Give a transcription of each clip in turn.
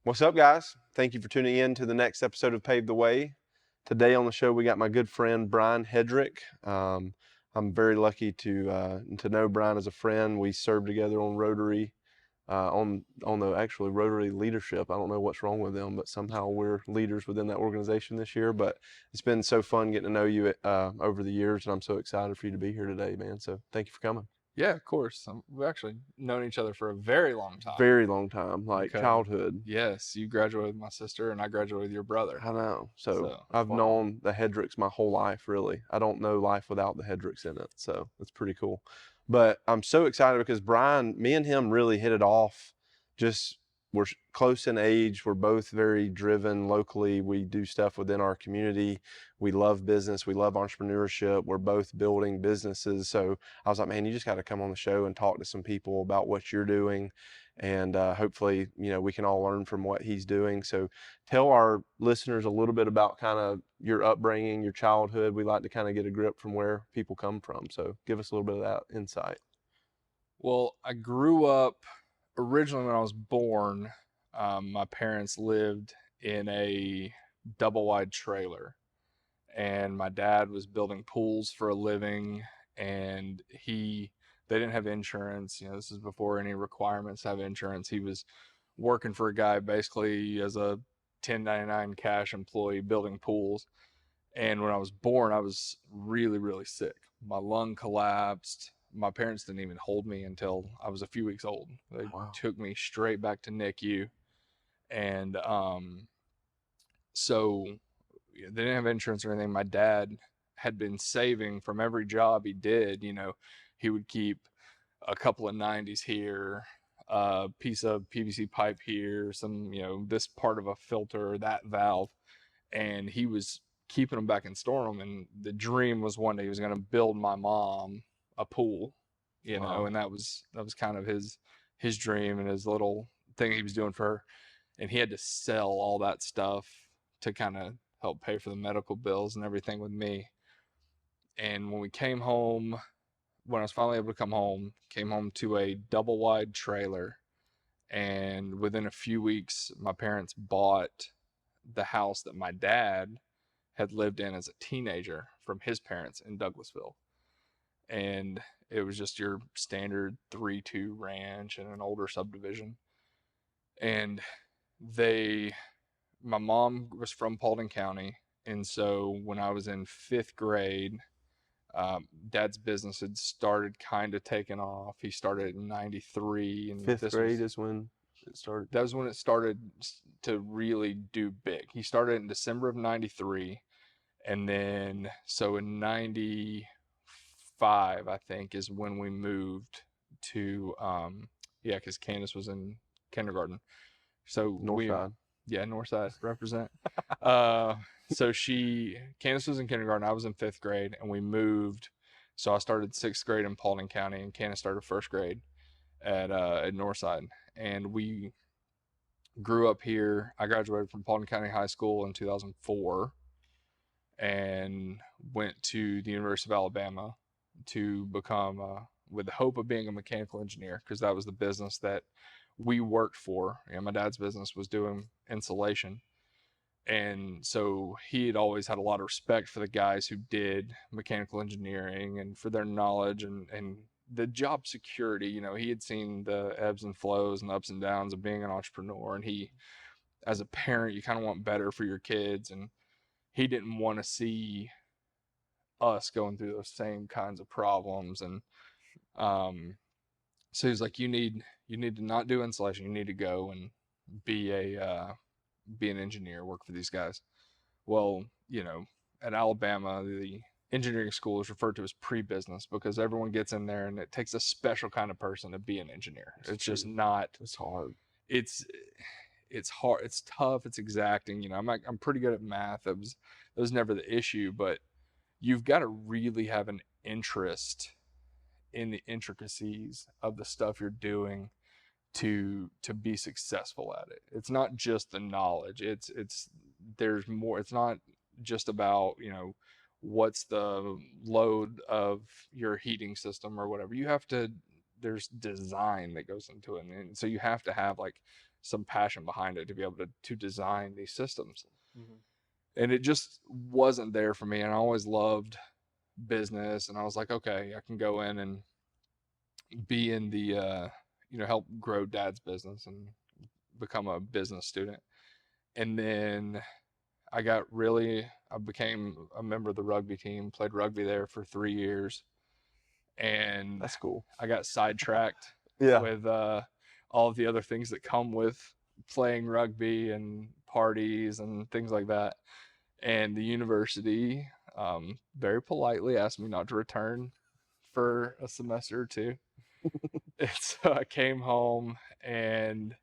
What's up, guys? Thank you for tuning in to the next episode of Pave the Way. Today on the show, we got my good friend Brian Headrick. I'm very lucky to know Brian as a friend. We served together on Rotary, on the actually Rotary leadership. I don't know what's wrong with them, but somehow we're leaders within that organization this year. But it's been so fun getting to know you over the years, and I'm so excited for you to be here today, man. So thank you for coming. Yeah, of course. We've actually known each other for a very long time Very long time, like because, childhood. yes, you graduated with my sister and I graduated with your brother. I know. So So, I've wow. known the Hedricks my whole life, really. I don't know life without the Hedricks in it. So it's pretty cool. But I'm so excited because Brian, me and him really hit it off. Just we're close in age. We're both very driven locally. We do stuff within our community. We love business. We love entrepreneurship. We're both building businesses. So I was like, man, you just got to come on the show and talk to some people about what you're doing. And hopefully, we can all learn from what he's doing. So tell our listeners a little bit about kind of your upbringing, your childhood. We like to kind of get a grip from where people come from. So give us a little bit of that insight. Well, I grew up originally when I was born. My parents lived in a double wide trailer, and my dad was building pools for a living, and they didn't have insurance. This is before any requirements to have insurance. He was working for a guy basically as a 1099 cash employee building pools. And when I was born, I was really, really sick. My lung collapsed. My parents didn't even hold me until I was a few weeks old. They Wow. took me straight back to NICU. And so they didn't have insurance or anything. My dad had been saving from every job he did. He would keep a couple of 90s here, a piece of PVC pipe here, some, this part of a filter, that valve. And he was keeping them back and storing them. And the dream was one day he was going to build my mom a pool, Wow. and that was kind of his dream and his little thing he was doing for her. And he had to sell all that stuff to kind of help pay for the medical bills and everything with me. And when we came home, when I was finally able to come home, came home to a double wide trailer. And within a few weeks, my parents bought the house that my dad had lived in as a teenager from his parents in Douglasville. And it was just your standard 3-2 ranch and an older subdivision. And they, my mom was from Paulding County. And so when I was in fifth grade, dad's business had started kind of taking off. He started in 93, and Fifth grade is when it started. that was when it started to really do big. He started in December of 93, and then so in 95, I think, is when we moved to, yeah, because Candace was in kindergarten. So North side. yeah, Northside represent. Uh, so Candace was in kindergarten, I was in fifth grade, and we moved. So I started sixth grade in Paulding County, and Candace started first grade at Northside. And we grew up here. I graduated from Paulding County High School in 2004 and went to the University of Alabama to become, with the hope of being a mechanical engineer, because that was the business that we worked for. My dad's business was doing insulation. And so he had always had a lot of respect for the guys who did mechanical engineering and for their knowledge and the job security. He had seen the ebbs and flows and ups and downs of being an entrepreneur. And as a parent, you kind of want better for your kids. And he didn't want to see us going through those same kinds of problems. And um, so he was like, you need to not do insulation. You need to go and be be an engineer, work for these guys. Well, at Alabama, the engineering school is referred to as pre-business because everyone gets in there and it takes a special kind of person to be an engineer. It's It's just true. not. It's hard. It's it's hard. It's tough. It's exacting. I'm pretty good at math. That was never the issue, but you've got to really have an interest in the intricacies of the stuff you're doing to be successful at it. It's not just the knowledge. It's there's more. It's not just about, what's the load of your heating system or whatever. There's design that goes into it. And so you have to have like some passion behind it to be able to design these systems. Mhm. And it just wasn't there for me. And I always loved business, and I was like, okay, I can go in and be in the help grow dad's business and become a business student. And then I became a member of the rugby team, played rugby there for 3 years, and That's cool. I got sidetracked Yeah. with all of the other things that come with playing rugby and parties and things like that. And the university very politely asked me not to return for a semester or two. And so I came home and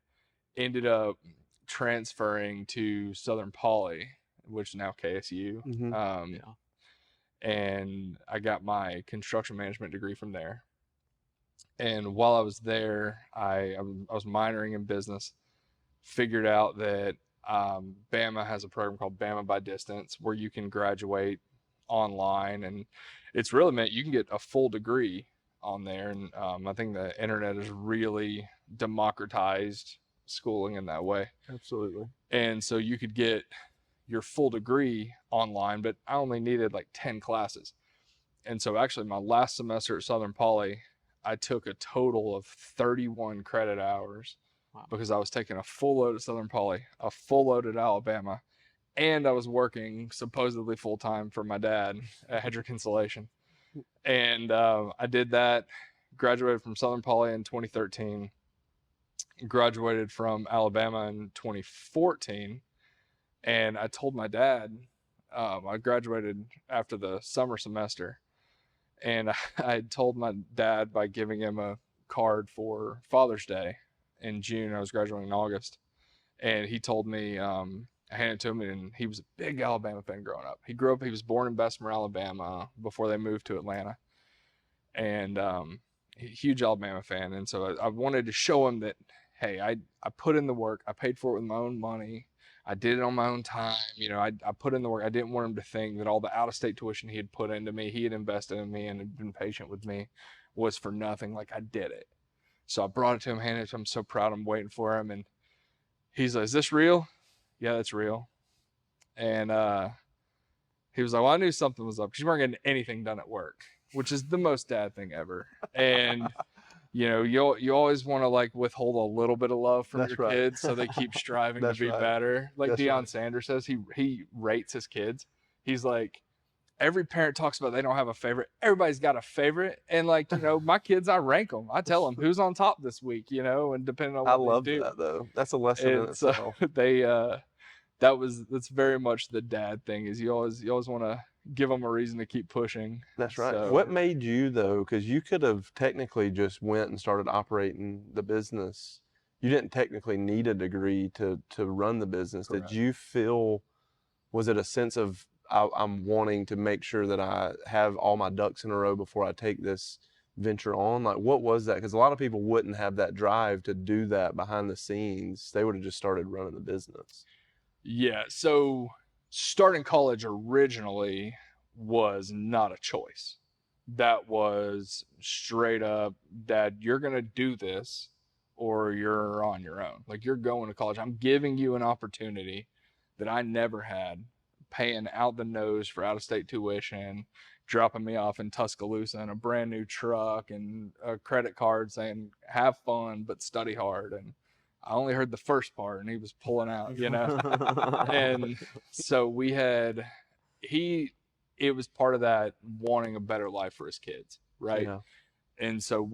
ended up transferring to Southern Poly, which is now KSU. Mhm. Yeah. And I got my construction management degree from there. And while I was there, I was minoring in business, figured out that Bama has a program called Bama by Distance where you can graduate online, and it's really meant you can get a full degree on there. And I think the internet has really democratized schooling in that way. Absolutely. And so you could get your full degree online, but I only needed like 10 classes. And so actually my last semester at Southern Poly, I took a total of 31 credit hours. Wow. Because I was taking a full load at Southern Poly, a full load at Alabama, and I was working supposedly full time for my dad at Headrick Insulation. And I did that, graduated from Southern Poly in 2013, graduated from Alabama in 2014. And I told my dad, I graduated after the summer semester, and I told my dad by giving him a card for Father's Day in June. I was graduating in August, and he told me, I handed it to him, and he was a big Alabama fan growing up. He was born in Bessemer, Alabama before they moved to Atlanta, and huge Alabama fan. And so I wanted to show him that, hey, I put in the work. I paid for it with my own money. I did it on my own time. I put in the work. I didn't want him to think that all the out-of-state tuition he had put into me, he had invested in me and had been patient with me, was for nothing. Like, I did it. So I brought it to him, handed it to him. So proud. I'm waiting for him. And he's like, is this real? Yeah, that's real. And he was like, well, I knew something was up because you weren't getting anything done at work, which is the most dad thing ever. And you always want to like withhold a little bit of love from your kids so they keep striving to be better. Like Deion Sanders says, he rates his kids. He's like, every parent talks about they don't have a favorite. Everybody's got a favorite. And like, my kids, I rank them. I tell them who's on top this week, and depending on what they do. I love that though. That's a lesson in itself. That's very much the dad thing, is you always want to give them a reason to keep pushing. That's right. So, what made you though? Because you could have technically just went and started operating the business. You didn't technically need a degree to run the business. Correct. Did you feel, was it a sense of, I'm wanting to make sure that I have all my ducks in a row before I take this venture on? Like, what was that? Because a lot of people wouldn't have that drive to do that behind the scenes. They would have just started running the business. Yeah. So starting college originally was not a choice. That was straight up, Dad, you're going to do this or you're on your own. Like, you're going to college. I'm giving you an opportunity that I never had, paying out the nose for out-of-state tuition, dropping me off in Tuscaloosa in a brand new truck and a credit card saying, have fun, but study hard. And I only heard the first part and he was pulling out, And so it was part of that wanting a better life for his kids. Right. Yeah. And so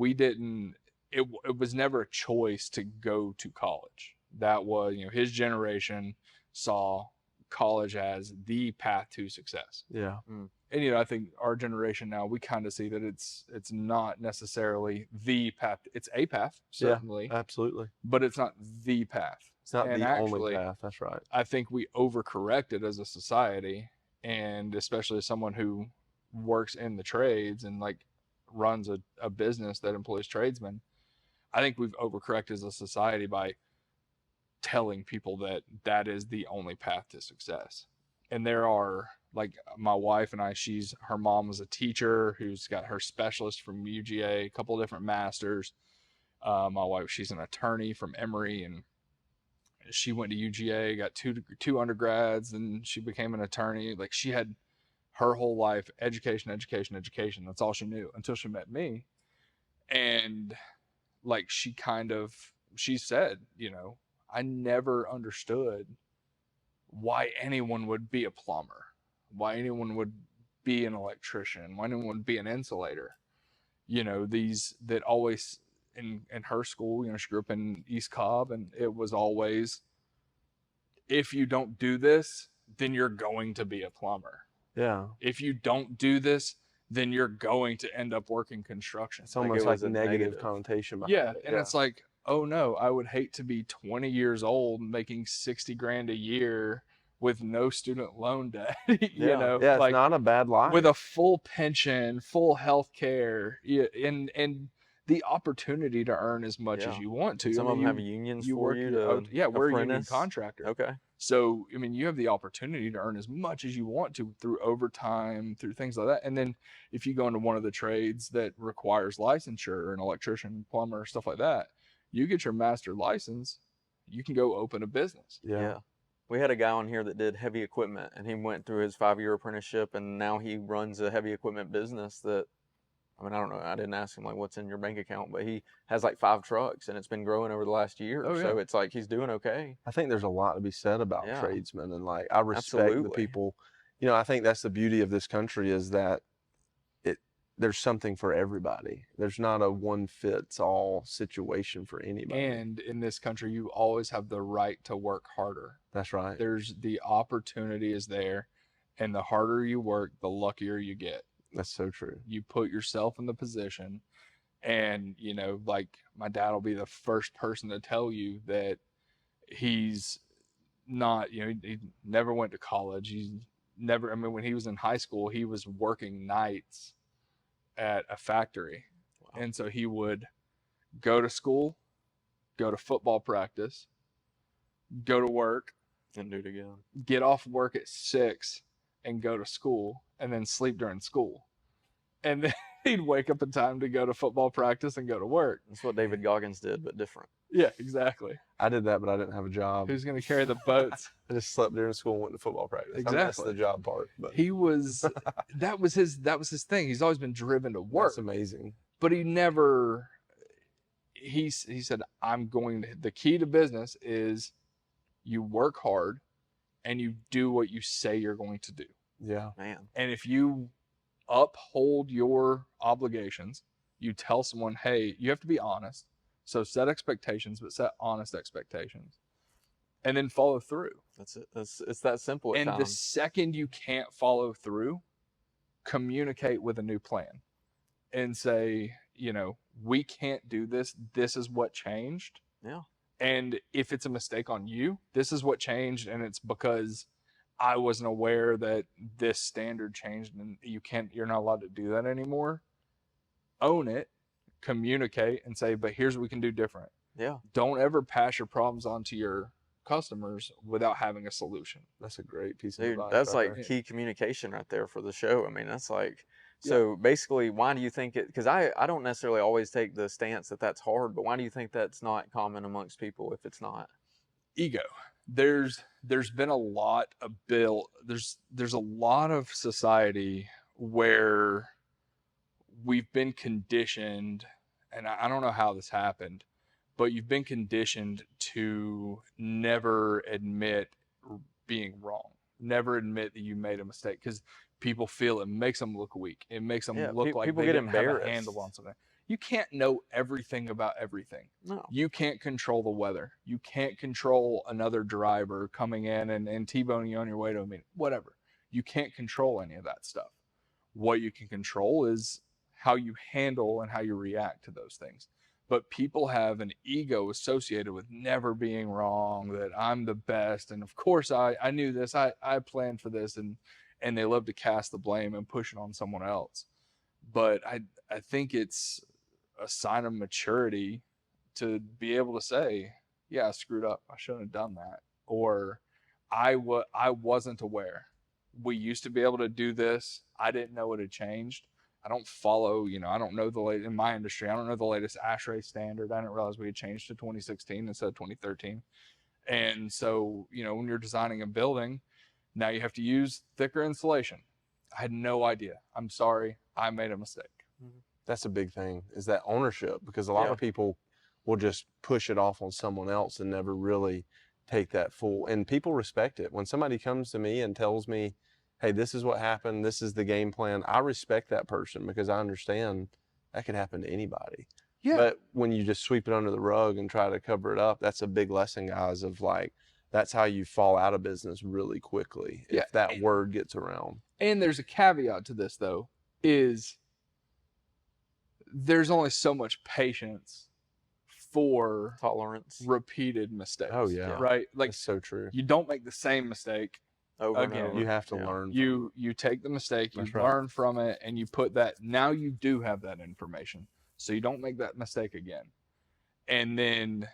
it was never a choice to go to college. That was, his generation saw college as the path to success. Yeah. And I think our generation now, we kind of see that it's not necessarily the path. It's a path, certainly. Yeah, absolutely. But it's not the path. It's not the only path. That's right. I think we overcorrected as a society, and especially as someone who works in the trades and like runs a business that employs tradesmen. I think we've overcorrected as a society by telling people that is the only path to success. And there are, like, my wife and I, her mom was a teacher who's got her specialist from UGA, a couple of different masters. My wife, she's an attorney from Emory, and she went to UGA, got two undergrads, and she became an attorney. Like, she had her whole life education, education, education. That's all she knew until she met me. And like, she said, I never understood why anyone would be a plumber, why anyone would be an electrician, why anyone would be an insulator. These that always in her school, she grew up in East Cobb, and it was always, if you don't do this, then you're going to be a plumber. Yeah. If you don't do this, then you're going to end up working construction. It's almost like a negative connotation behind Yeah, it. and it's like, oh no, I would hate to be 20 years old making $60,000 a year with no student loan debt. Yeah, like, it's not a bad life. with a full pension, full health care, and the opportunity to earn as much as you want to. Some of them have unions for you to we're a union apprentice. contractor. Okay. So, you have the opportunity to earn as much as you want to through overtime, through things like that. And then if you go into one of the trades that requires licensure, an electrician, plumber, stuff like that, you get your master license, you can go open a business. Yeah. We had a guy on here that did heavy equipment, and he went through his 5-year apprenticeship, and now he runs a heavy equipment business that, I don't know, I didn't ask him like what's in your bank account, but he has like 5 trucks, and it's been growing over the last year. Oh, yeah. So it's like he's doing okay. I think there's a lot to be said about tradesmen, and like, I respect Absolutely. the people. I think that's the beauty of this country, is that there's something for everybody. There's not a one fits all situation for anybody. And in this country, you always have the right to work harder. That's right. There's the opportunity is there, and the harder you work, the luckier you get. That's so true. You put yourself in the position, and like, my dad will be the first person to tell you that he's not, he never went to college. He's never, when he was in high school, he was working nights at a factory. Wow. And so he would go to school, go to football practice, go to work, and do it again, get off work at 6 and go to school, and then sleep during school. And then he'd wake up in time to go to football practice and go to work. That's what David Goggins did, but different. Yeah, exactly. I did that, but I didn't have a job. Who's going to carry the boats? I just slept during school and went to football practice. Exactly. That's the job part. But he was, that was his thing. He's always been driven to work. That's amazing. But he never, he said, the key to business is you work hard and you do what you say you're going to do. Yeah. Man. And if you uphold your obligations, you tell someone, hey, you have to be honest. So set expectations, but set honest expectations, and then follow through. That's it. It's that simple. And the second you can't follow through, communicate with a new plan and say, we can't do this. This is what changed. Yeah. And if it's a mistake on you, this is what changed. And it's because I wasn't aware that this standard changed, and you're not allowed to do that anymore. Own it, communicate, and say, but here's what we can do different. Yeah. Don't ever pass your problems on to your customers without having a solution. That's a great piece of Dude, advice. that's right like there. key communication right there for the show. That's like, so basically, why do you think it, because I don't necessarily always take the stance that that's hard, but why do you think that's not common amongst people if it's not? Ego. There's been a lot of there's a lot of society where we've been conditioned, and I don't know how this happened, but you've been conditioned to never admit being wrong, never admit that you made a mistake, because people feel it makes them look weak. It makes them look like people they get didn't have embarrassed. a handle on something. You can't know everything about everything. No. You can't control the weather. You can't control another driver coming in and T-boning you on your way to a meeting, whatever. You can't control any of that stuff. What you can control is how you handle and how you react to those things. But people have an ego associated with never being wrong, that I'm the best. And of course I knew this, I planned for this, and they love to cast the blame and push it on someone else. But I think it's a sign of maturity to be able to say, yeah, I screwed up. I shouldn't have done that. Or I wasn't aware. We used to be able to do this. I didn't know it had changed. I don't follow, I don't know in my industry, I don't know the latest ASHRAE standard. I didn't realize we had changed to 2016 instead of 2013. And so, when you're designing a building, now you have to use thicker insulation. I had no idea. I'm sorry. I made a mistake. That's a big thing, is that ownership, because a lot Yeah. of people will just push it off on someone else and never really take that full, and people respect it. When somebody comes to me and tells me, hey, this is what happened, this is the game plan, I respect that person because I understand that could happen to anybody. Yeah. But when you just sweep it under the rug and try to cover it up, that's a big lesson, guys, of like, that's how you fall out of business really quickly if Yeah, that word gets around. And there's a caveat to this, though, is there's only so much patience for Tolerance. repeated mistakes. Oh, yeah. Right? Like, That's so true. you don't make the same mistake Over and again. over. You have to Yeah. learn. You take the mistake, you That's right. learn from it, and you put that, now you do have that information. So you don't make that mistake again. And then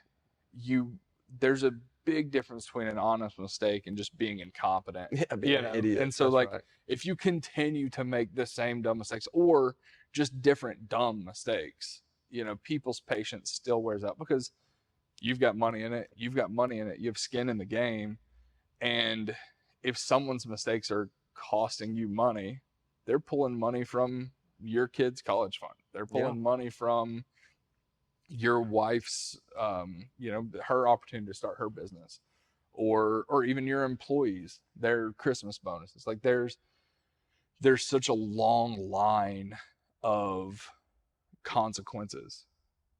there's a big difference between an honest mistake and just being incompetent. Yeah, being an idiot. And so That's like right. if you continue to make the same dumb mistakes or just different dumb mistakes, people's patience still wears out because you've got money in it, you have skin in the game. And if someone's mistakes are costing you money, they're pulling money from your kid's college fund. They're pulling money from your wife's, her opportunity to start her business, or even your employees, their Christmas bonuses. Like there's such a long line of consequences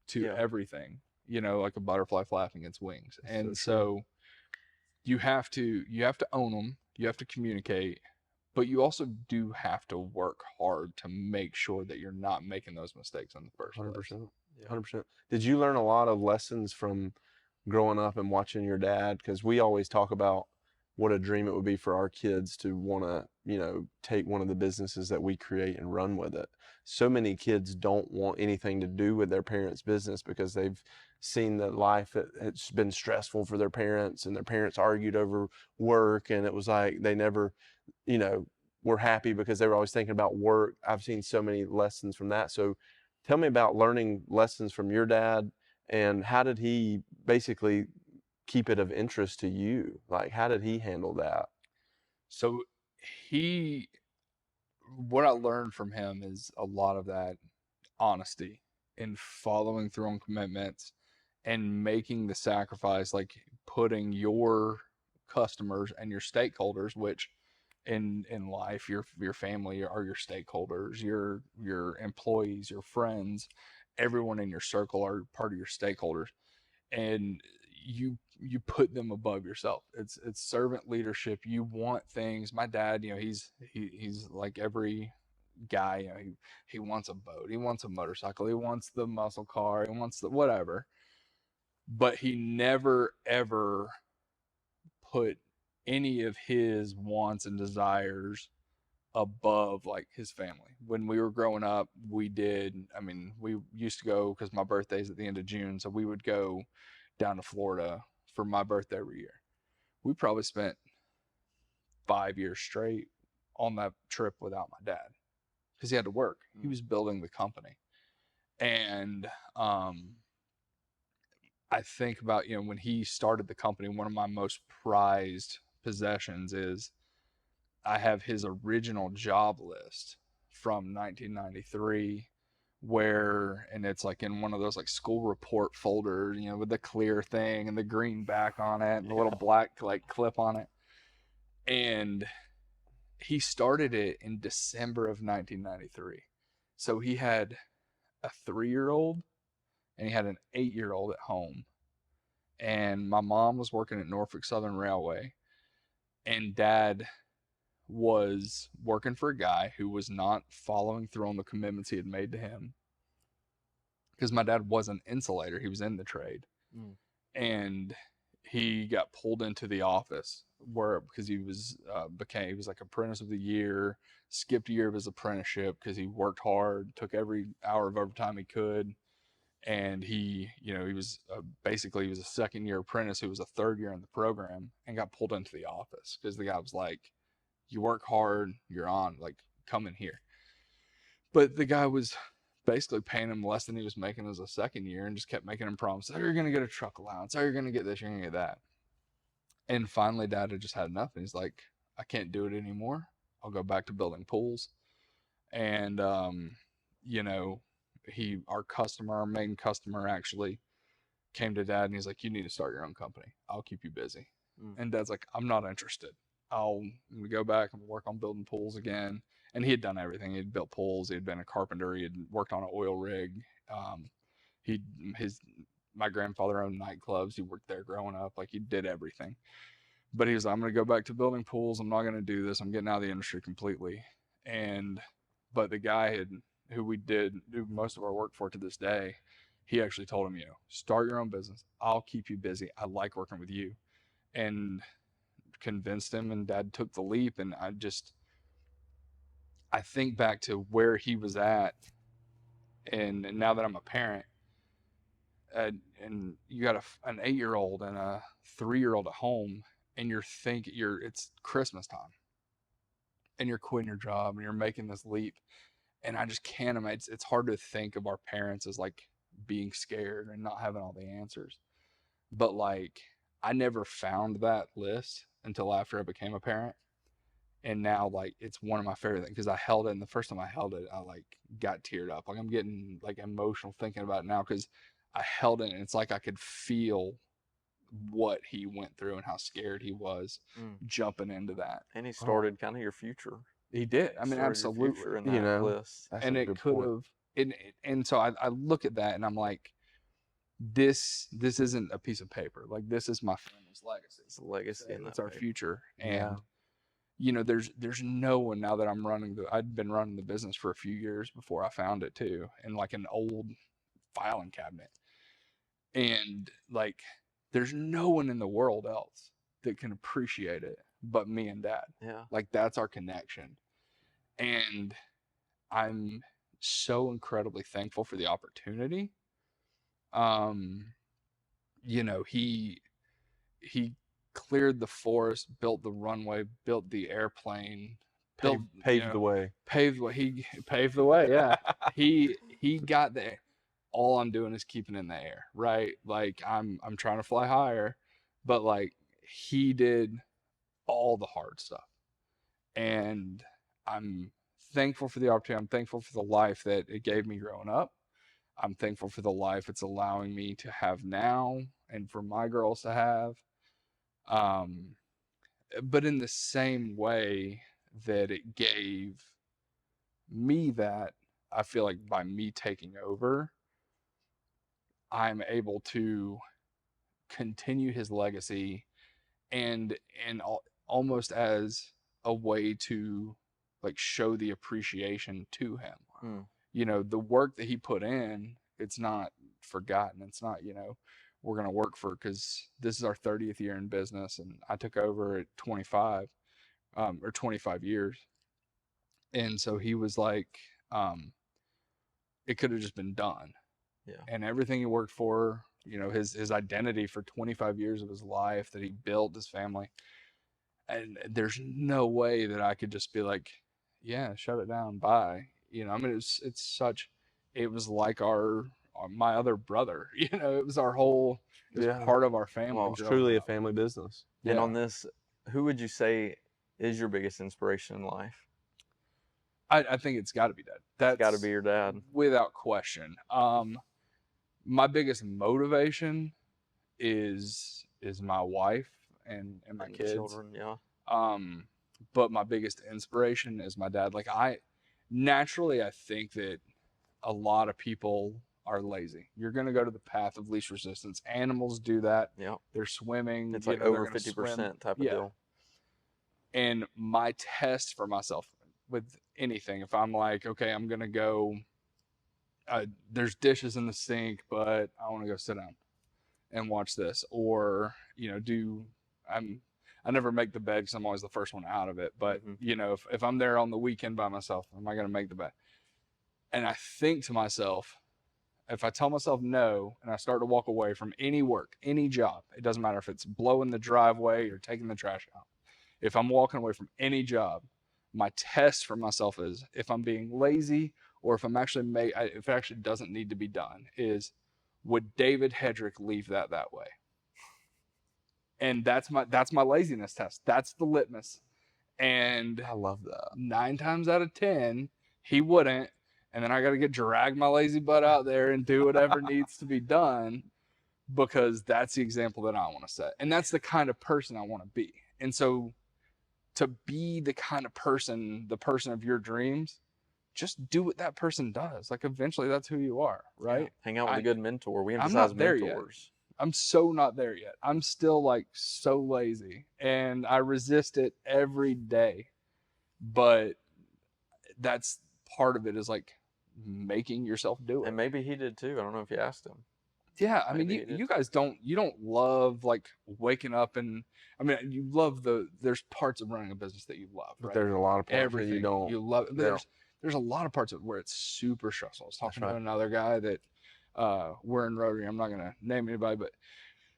to everything, like a butterfly flapping its wings. That's and so so you have to own them, you have to communicate, but you also do have to work hard to make sure that you're not making those mistakes in the first place. 100%. 100%. Did you learn a lot of lessons from growing up and watching your dad? Because we always talk about what a dream it would be for our kids to want to, take one of the businesses that we create and run with it. So many kids don't want anything to do with their parents' business because they've seen that life, it's been stressful for their parents, and their parents argued over work, and it was like they never, were happy because they were always thinking about work. I've seen so many lessons from that. So tell me about learning lessons from your dad, and how did he basically keep it of interest to you? Like, how did he handle that? So what I learned from him is a lot of that honesty and following through on commitments and making the sacrifice, like putting your customers and your stakeholders, which in life, your family are your stakeholders, your employees, your friends, everyone in your circle are part of your stakeholders. And you put them above yourself. It's servant leadership. You want things. My dad, he's like every guy, he wants a boat, he wants a motorcycle, he wants the muscle car, he wants the whatever. But he never ever put any of his wants and desires above like his family. When we were growing up, we used to go, because my birthday's at the end of June, so we would go down to Florida for my birthday every year. We probably spent 5 years straight on that trip without my dad because he had to work. He was building the company. And I think about, when he started the company, one of my most prized possessions is I have his original job list from 1993 and it's like in one of those like school report folders, with the clear thing and the green back on it and the little black like clip on it. And he started it in December of 1993. So he had a 3-year-old and he had an 8-year-old at home. And my mom was working at Norfolk Southern Railway, and Dad was working for a guy who was not following through on the commitments he had made to him. Because my dad was an insulator, he was in the trade. And he got pulled into the office because he was like apprentice of the year, skipped a year of his apprenticeship because he worked hard, took every hour of overtime he could. And he was basically, he was a second-year apprentice who was a third year in the program, and got pulled into the office because the guy was like, you work hard, you're on, like, come in here. But the guy was basically paying him less than he was making as a second year, and just kept making him promises, oh, you're going to get a truck allowance, oh, you're going to get this, you're going to get that. And finally, Dad had just had enough. And he's like, I can't do it anymore. I'll go back to building pools. And, you know, our main customer actually came to Dad and he's like, you need to start your own company. I'll keep you busy. And Dad's like, I'm not interested. I'm going to go back and work on building pools again. And he had done everything. He had built pools. He had been a carpenter. He had worked on an oil rig. He, my grandfather owned nightclubs. He worked there growing up. Like, he did everything. But he was like, I'm going to go back to building pools. I'm not going to do this. I'm getting out of the industry completely. But the guy who we did do most of our work for to this day, he actually told him, start your own business. I'll keep you busy. I like working with you. And convinced him, and Dad took the leap. And I think back to where he was at, and now that I'm a parent, and you got an 8-year-old and a 3-year-old at home, and it's Christmas time, and you're quitting your job and you're making this leap. And I just can't imagine. It's hard to think of our parents as like being scared and not having all the answers. But like, I never found that list until after I became a parent. And now, like, it's one of my favorite things, because I held it, and the first time I held it, I like got teared up. Like, I'm getting like emotional thinking about it now, because I held it and it's like I could feel what he went through and how scared he was jumping into that. And he started kind of your future. He did. I mean, absolutely. In that list. And it could have. And so I look at that and I'm like, this isn't a piece of paper. Like, this is my family's legacy. It's a legacy. It's our future. And you know, there's no one, now that I'd been running the business for a few years before I found it too, in like an old filing cabinet. And like, there's no one in the world else that can appreciate it but me and Dad. Yeah. Like, that's our connection. And I'm so incredibly thankful for the opportunity. You know, he cleared the forest, built the runway, built the airplane, paved the way. He paved the way. Yeah. he got there. All I'm doing is keeping in the air, right? Like, I'm trying to fly higher, but like, he did all the hard stuff. And I'm thankful for the opportunity. I'm thankful for the life that it gave me growing up. I'm thankful for the life it's allowing me to have now, and for my girls to have. But in the same way that it gave me that, I feel like by me taking over, I'm able to continue his legacy, and almost as a way to like show the appreciation to him. You know, the work that he put in, it's not forgotten. It's not, we're going to work because this is our 30th year in business, and I took over at 25 or 25 years. And so he was like, it could have just been done. Yeah. And everything he worked for, his identity for 25 years of his life that he built, his family. And there's no way that I could just be like, yeah, shut it down, bye. I mean, it was like my other brother, it was our whole, part of our family. Well, it's truly a family business. And on this, who would you say is your biggest inspiration in life? I think it's got to be Dad. That's got to be your dad, without question. My biggest motivation is my wife and my kids, children. Yeah. But my biggest inspiration is my dad. Like, I think that a lot of people are lazy. You're going to go to the path of least resistance. Animals do that. Yeah. They're swimming. It's like over 50% type of deal. And my test for myself with anything, if I'm like, okay, I'm going to go, there's dishes in the sink, but I want to go sit down and watch this, or, I never make the bed because I'm always the first one out of it. But, if I'm there on the weekend by myself, am I going to make the bed? And I think to myself, if I tell myself no, and I start to walk away from any work, any job, it doesn't matter if it's blowing the driveway or taking the trash out. If I'm walking away from any job, my test for myself is, if I'm being lazy, or if if it actually doesn't need to be done, is, would David Headrick leave that way? And that's my laziness test. That's the litmus. And I love that. 9 times out of 10, he wouldn't. And then I got to drag my lazy butt out there and do whatever needs to be done, because that's the example that I want to set. And that's the kind of person I want to be. And so to be the kind of person, the person of your dreams, just do what that person does. Like, eventually that's who you are, right? Yeah. Hang out with a good mentor. We I'm emphasize not there yet. mentors. I'm so not there yet. I'm still like so lazy, and I resist it every day. But that's part of it, is like making yourself do it. And maybe he did too. I don't know if you asked him. Yeah, I mean, Maybe he did you guys don't love like waking up and, I mean, you love there's parts of running a business that you love, But right? there's a lot of parts Everything that you don't. you love. But Yeah. there's a lot of parts of it where it's super stressful. I was talking right. to another guy that we're in Rotary. I'm not gonna name anybody, but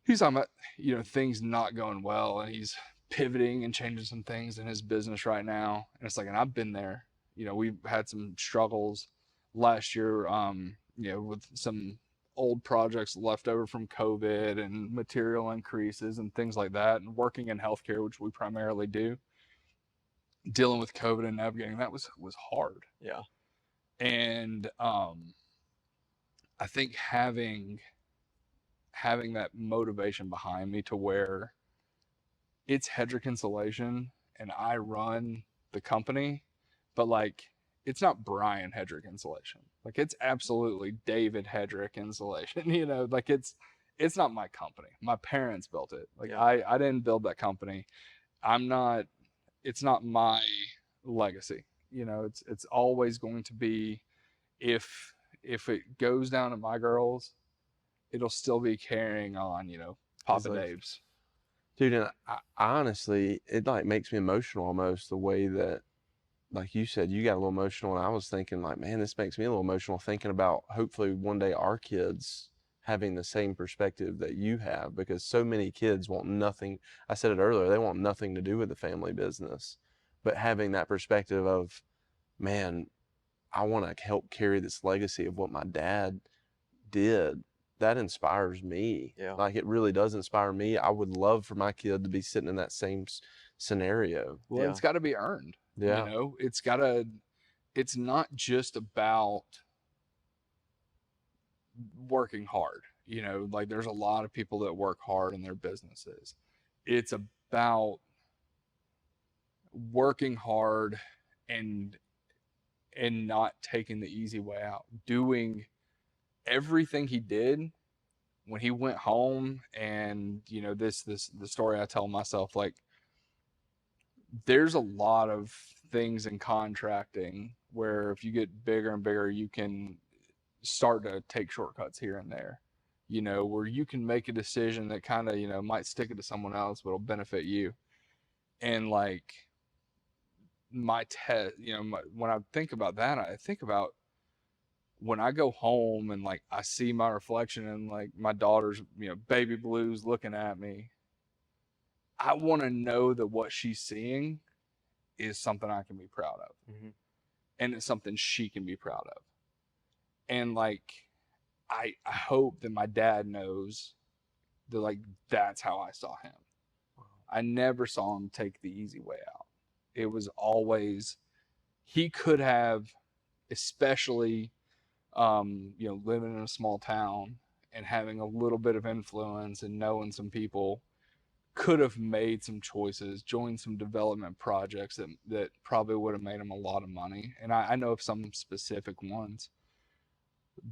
he's talking about, you know, things not going well, and he's pivoting and changing some things in his business right now. And it's like, and I've been there. You know, we've had some struggles last year, you know, with some old projects left over from COVID and material increases and things like that, and working in healthcare, which we primarily do, dealing with COVID and navigating that was hard. Yeah. And I think having that motivation behind me to where it's Headrick Insulation and I run the company, but like, it's not Brian Headrick Insulation. Like, it's absolutely David Headrick Insulation. You know, like, it's not my company. My parents built it. Like, Yeah. I didn't build that company. It's not my legacy. You know, it's always going to be, if it goes down to my girls, it'll still be carrying on, you know, Papa like, Dave's. Dude, and I honestly, it like makes me emotional almost, the way that, like you said, you got a little emotional, and I was thinking like, man, this makes me a little emotional thinking about hopefully one day our kids having the same perspective that you have, because so many kids want nothing. I said it earlier, they want nothing to do with the family business, but having that perspective of, man, I want to help carry this legacy of what my dad did. That inspires me. Yeah. Like, it really does inspire me. I would love for my kid to be sitting in that same scenario. Well, Yeah. it's got to be earned. Yeah. You know, it's not just about working hard. You know, like, there's a lot of people that work hard in their businesses. It's about working hard and not taking the easy way out. Doing everything he did when he went home. And, you know, the story I tell myself, like, there's a lot of things in contracting where if you get bigger and bigger, you can start to take shortcuts here and there, you know, where you can make a decision that kind of, you know, might stick it to someone else, but it'll benefit you. And like, my test, you know, when I think about that, I think about when I go home and like I see my reflection and like my daughter's, you know, baby blues looking at me. I want to know that what she's seeing is something I can be proud of. Mm-hmm. And it's something she can be proud of. And like, I hope that my dad knows that, like, that's how I saw him. Wow. I never saw him take the easy way out. It was always, he could have, especially, you know, living in a small town and having a little bit of influence and knowing some people, could have made some choices, joined some development projects that probably would have made him a lot of money. And I know of some specific ones,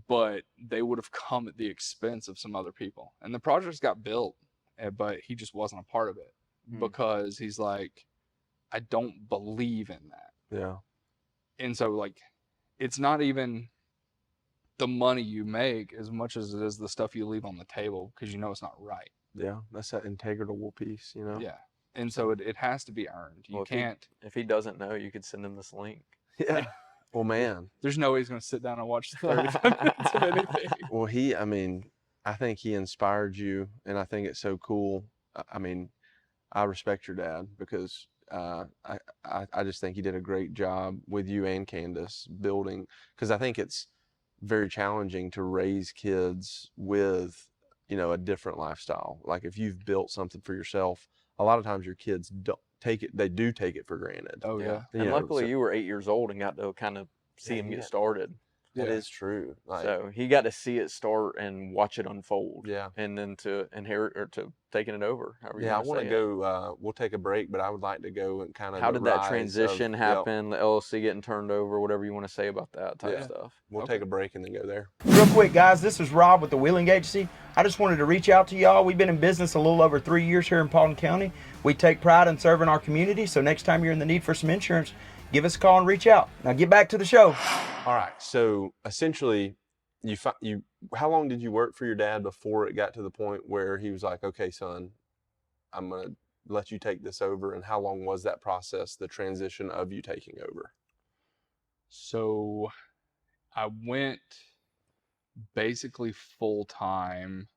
but they would have come at the expense of some other people. And the projects got built, but he just wasn't a part of it because he's like, I don't believe in that. Yeah. And so, like, it's not even the money you make as much as it is the stuff you leave on the table, because you know it's not right. Yeah. That's that integral piece, you know? Yeah. And so it has to be earned. You Well, can't. If he doesn't know, you could send him this link. Yeah. Well, man. There's no way he's going to sit down and watch 35 minutes of anything. Well, I mean, I think he inspired you, and I think it's so cool. I mean, I respect your dad because I just think he did a great job with you and Candace building, because I think it's very challenging to raise kids with, you know, a different lifestyle. Like if you've built something for yourself, a lot of times your kids don't take it. They do take it for granted. Oh yeah. You And know, luckily, so- you were 8 years old and got to kind of see Yeah, him you get got- started. That Yeah. is true. Like, So he got to see it start and watch it unfold. yeah. And then to inherit or to taking it over. However you Yeah, I want want to to say it. go. We'll take a break, but I would like to go and kind of How the did that rise transition of, happen? The LLC getting turned over, whatever you want to say about that type Yeah. stuff. We'll Okay. take a break and then go there. Real quick, guys, this is Rob with the Wheeling Agency. I just wanted to reach out to y'all. We've been in business a little over 3 years here in Paulding County. We take pride in serving our community, so next time you're in the need for some insurance, give us a call and reach out. Now get back to the show. All right. So essentially, how long did you work for your dad before it got to the point where he was like, okay, son, I'm going to let you take this over? And how long was that process, the transition of you taking over? So I went basically full time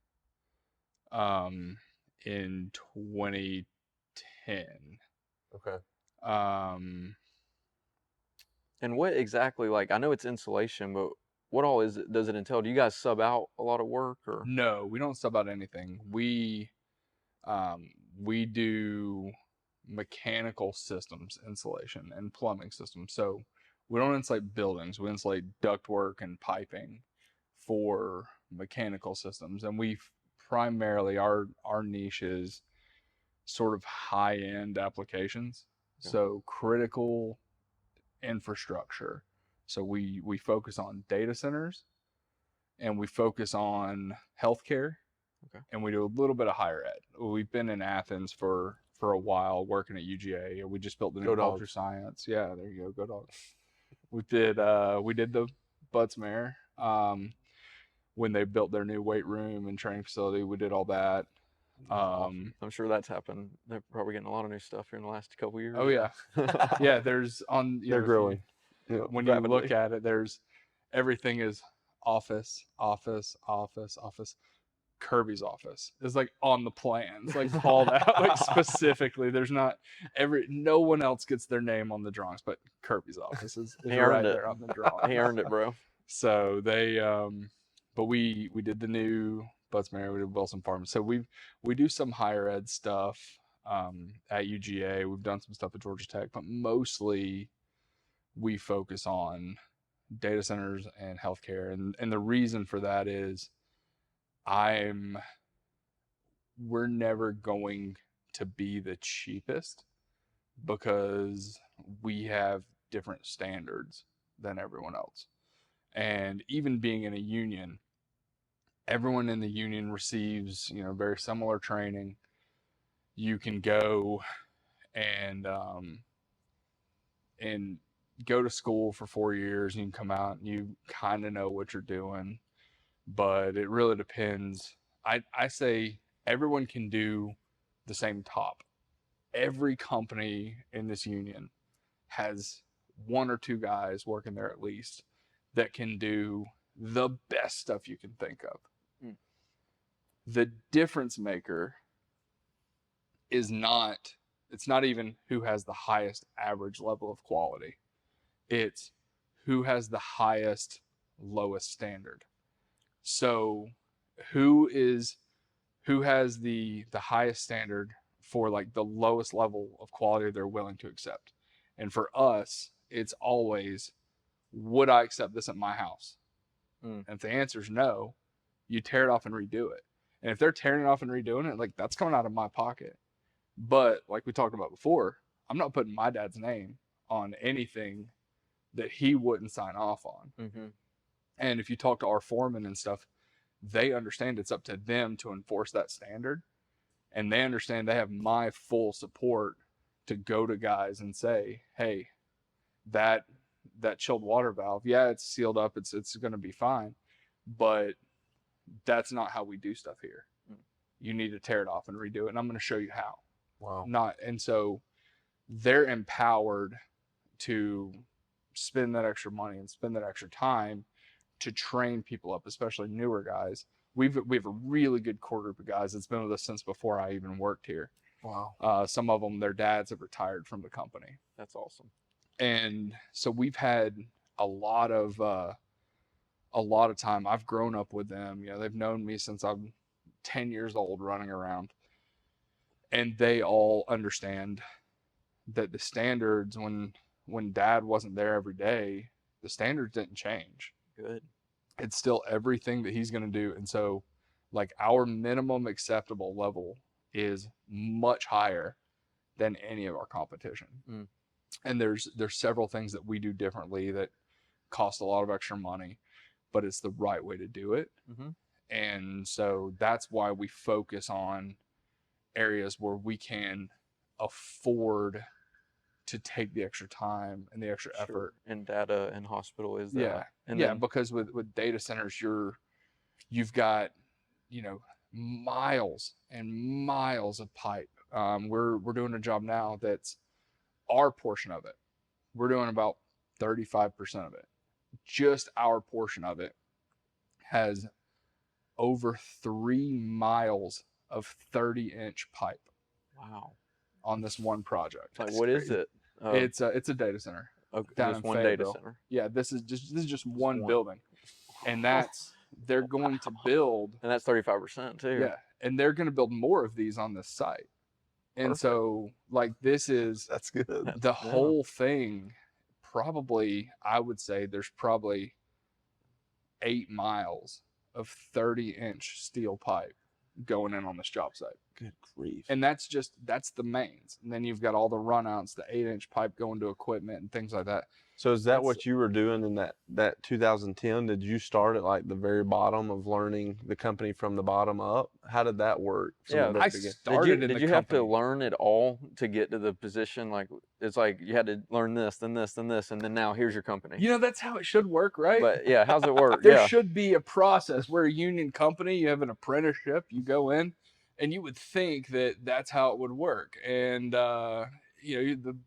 in 2010. Okay. And what exactly, like, I know it's insulation, but what all does it entail? Do you guys sub out a lot of work or? No, we don't sub out anything. We do mechanical systems insulation and plumbing systems. So we don't insulate buildings. We insulate ductwork and piping for mechanical systems. And we primarily, our niche is sort of high-end applications. Yeah. So critical infrastructure. So we focus on data centers and we focus on healthcare. Okay. And we do a little bit of higher ed. We've been in Athens for a while working at UGA. We just built the new Go culture Dogs. science. Yeah, there you go. Go Dogs. we did the Butts-Mare when they built their new weight room and training facility. We did all that. I'm sure that's happened. They're probably getting a lot of new stuff here in the last couple of years. Oh yeah. Yeah, there's on They're if you- growing. Yeah. when you look rapidly. at it, there's everything is office. Kirby's office is like on the plans, like called out like specifically. There's not no one else gets their name on the drawings, but Kirby's office is He right earned it. there on the drawing. He earned it, bro. So they but we did the new Butts-Mare, we did Wilson Farm. So we do some higher ed stuff at UGA. We've done some stuff at Georgia Tech, but mostly we focus on data centers and healthcare. And the reason for that is we're never going to be the cheapest because we have different standards than everyone else. And even being in a union, everyone in the union receives, very similar training. You can go and go to school for 4 years. You can come out and you kind of know what you're doing, but it really depends. I say everyone can do the same top. Every company in this union has one or two guys working there at least that can do the best stuff you can think of. The difference maker is it's not even who has the highest average level of quality. It's who has the highest, lowest standard. So who has the highest standard for like the lowest level of quality they're willing to accept. And for us, it's always, would I accept this at my house? And if the answer is no, you tear it off and redo it. And if they're tearing it off and redoing it, like that's coming out of my pocket. But like we talked about before, I'm not putting my dad's name on anything that he wouldn't sign off on. Mm-hmm. And if you talk to our foremen and stuff, they understand it's up to them to enforce that standard. And they understand they have my full support to go to guys and say, hey, that chilled water valve, yeah, it's sealed up, it's going to be fine, but that's not how we do stuff here. You need to tear it off and redo it, and I'm going to show you how. Wow. And so they're empowered to spend that extra money and spend that extra time to train people up, especially newer guys. We have a really good core group of guys that's been with us since before I even worked here. Wow. Some of them, their dads have retired from the company. That's awesome. And so we've had a lot of time. I've grown up with them. They've known me since I'm 10 years old running around. And they all understand that the standards, when dad wasn't there every day, the standards didn't change. Good. It's still everything that he's going to do. And so like our minimum acceptable level is much higher than any of our competition. Mm. And there's several things that we do differently that cost a lot of extra money, but it's the right way to do it. Mm-hmm. And so that's why we focus on areas where we can afford to take the extra time and the extra effort. And data and hospital is that. Yeah. And yeah, then, because with data centers, you've got, miles and miles of pipe. We're doing a job now that's our portion of it. We're doing about 35% of it. Just our portion of it has over 3 miles of 30-inch pipe wow. on this one project. Like, what is it? It's a data center. Okay, down just in one data Fayetteville. center. Yeah, this is just one one. building, and they're going to build. And that's 35% too. Yeah, and they're going to build more of these on this site. And Perfect. so, like, this is That's good. the whole thing. Probably, I would say there's probably 8 miles of 30-inch steel pipe going in on this job site. Good grief. And that's the mains. And then you've got all the runouts, the 8-inch pipe going to equipment and things like that. So is that what you were doing in that 2010? Did you start at like the very bottom of learning the company from the bottom up? How did that work? Yeah, I started in did the you have to company. learn it all to get to the position? Like, it's like you had to learn this, then this, then this, and then now here's your company. That's how it should work, right? But yeah, how's it work? There Yeah. should be a process. We're a union company. You have an apprenticeship. You go in, and you would think that that's how it would work. And the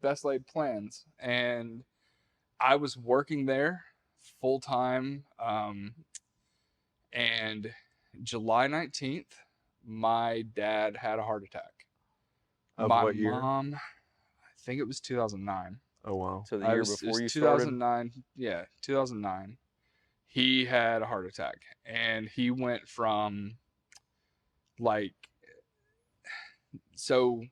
best laid plans. And I was working there full time. And July 19th, my dad had a heart attack. Of my what year? mom, I think it was 2009. Oh wow. So the year It before was you started. 2009. Yeah, 2009. He had a heart attack, and he went from so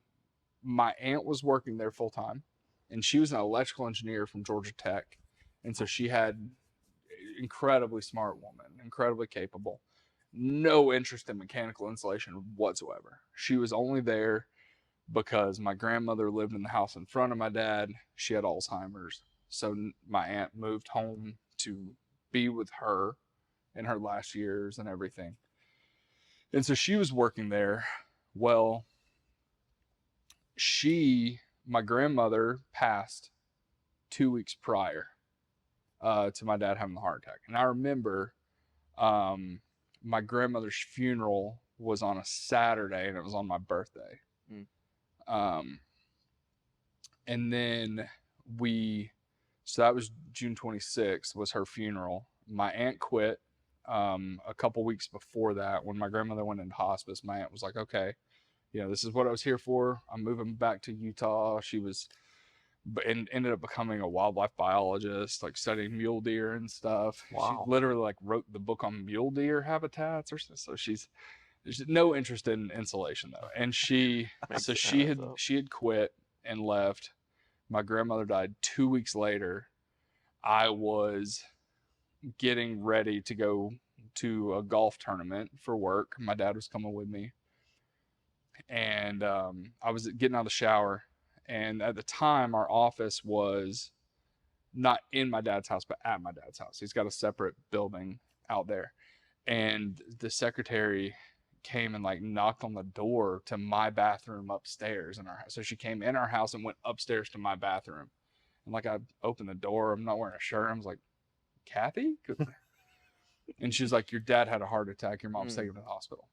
my aunt was working there full time, and she was an electrical engineer from Georgia Tech. And so she had incredibly smart woman, incredibly capable, no interest in mechanical insulation whatsoever. She was only there because my grandmother lived in the house in front of my dad. She had Alzheimer's. So my aunt moved home to be with her in her last years and everything. And so she was working there. Well, my grandmother passed 2 weeks prior to my dad having the heart attack. And I remember my grandmother's funeral was on a Saturday, and it was on my birthday. And then so that was June 26th was her funeral. My aunt quit a couple weeks before that. When my grandmother went into hospice, my aunt was like, okay, this is what I was here for. I'm moving back to Utah. She was, and ended up becoming a wildlife biologist, like studying mule deer and stuff. Wow. She literally like wrote the book on mule deer habitats or so. So there's no interest in insulation though. And she had quit and left. My grandmother died 2 weeks later. I was getting ready to go to a golf tournament for work. My dad was coming with me. And I was getting out of the shower. And at the time, our office was not in my dad's house, but at my dad's house. He's got a separate building out there. And the secretary came and like knocked on the door to my bathroom upstairs in our house. So she came in our house and went upstairs to my bathroom. And like I opened the door, I'm not wearing a shirt. I was like, Kathy? And she was like, your dad had a heart attack. Your mom's taken him to the hospital.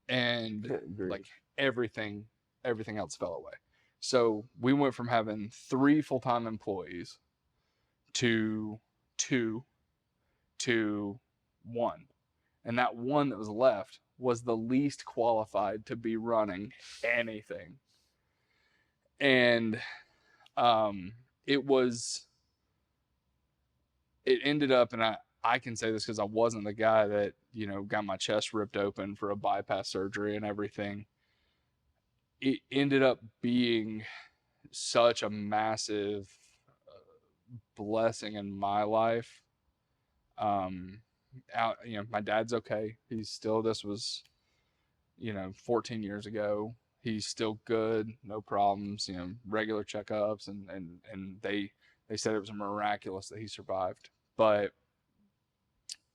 And like everything else fell away. So we went from having 3 full-time employees to 2 to 1. And that one that was left was the least qualified to be running anything. And it ended up, and I can say this because I wasn't the guy that, you know, got my chest ripped open for a bypass surgery and everything. It ended up being such a massive blessing in my life. You know, my dad's okay. He's still, this was, you know, 14 years ago. He's still good, no problems, you know, regular checkups, and they said it was miraculous that he survived. But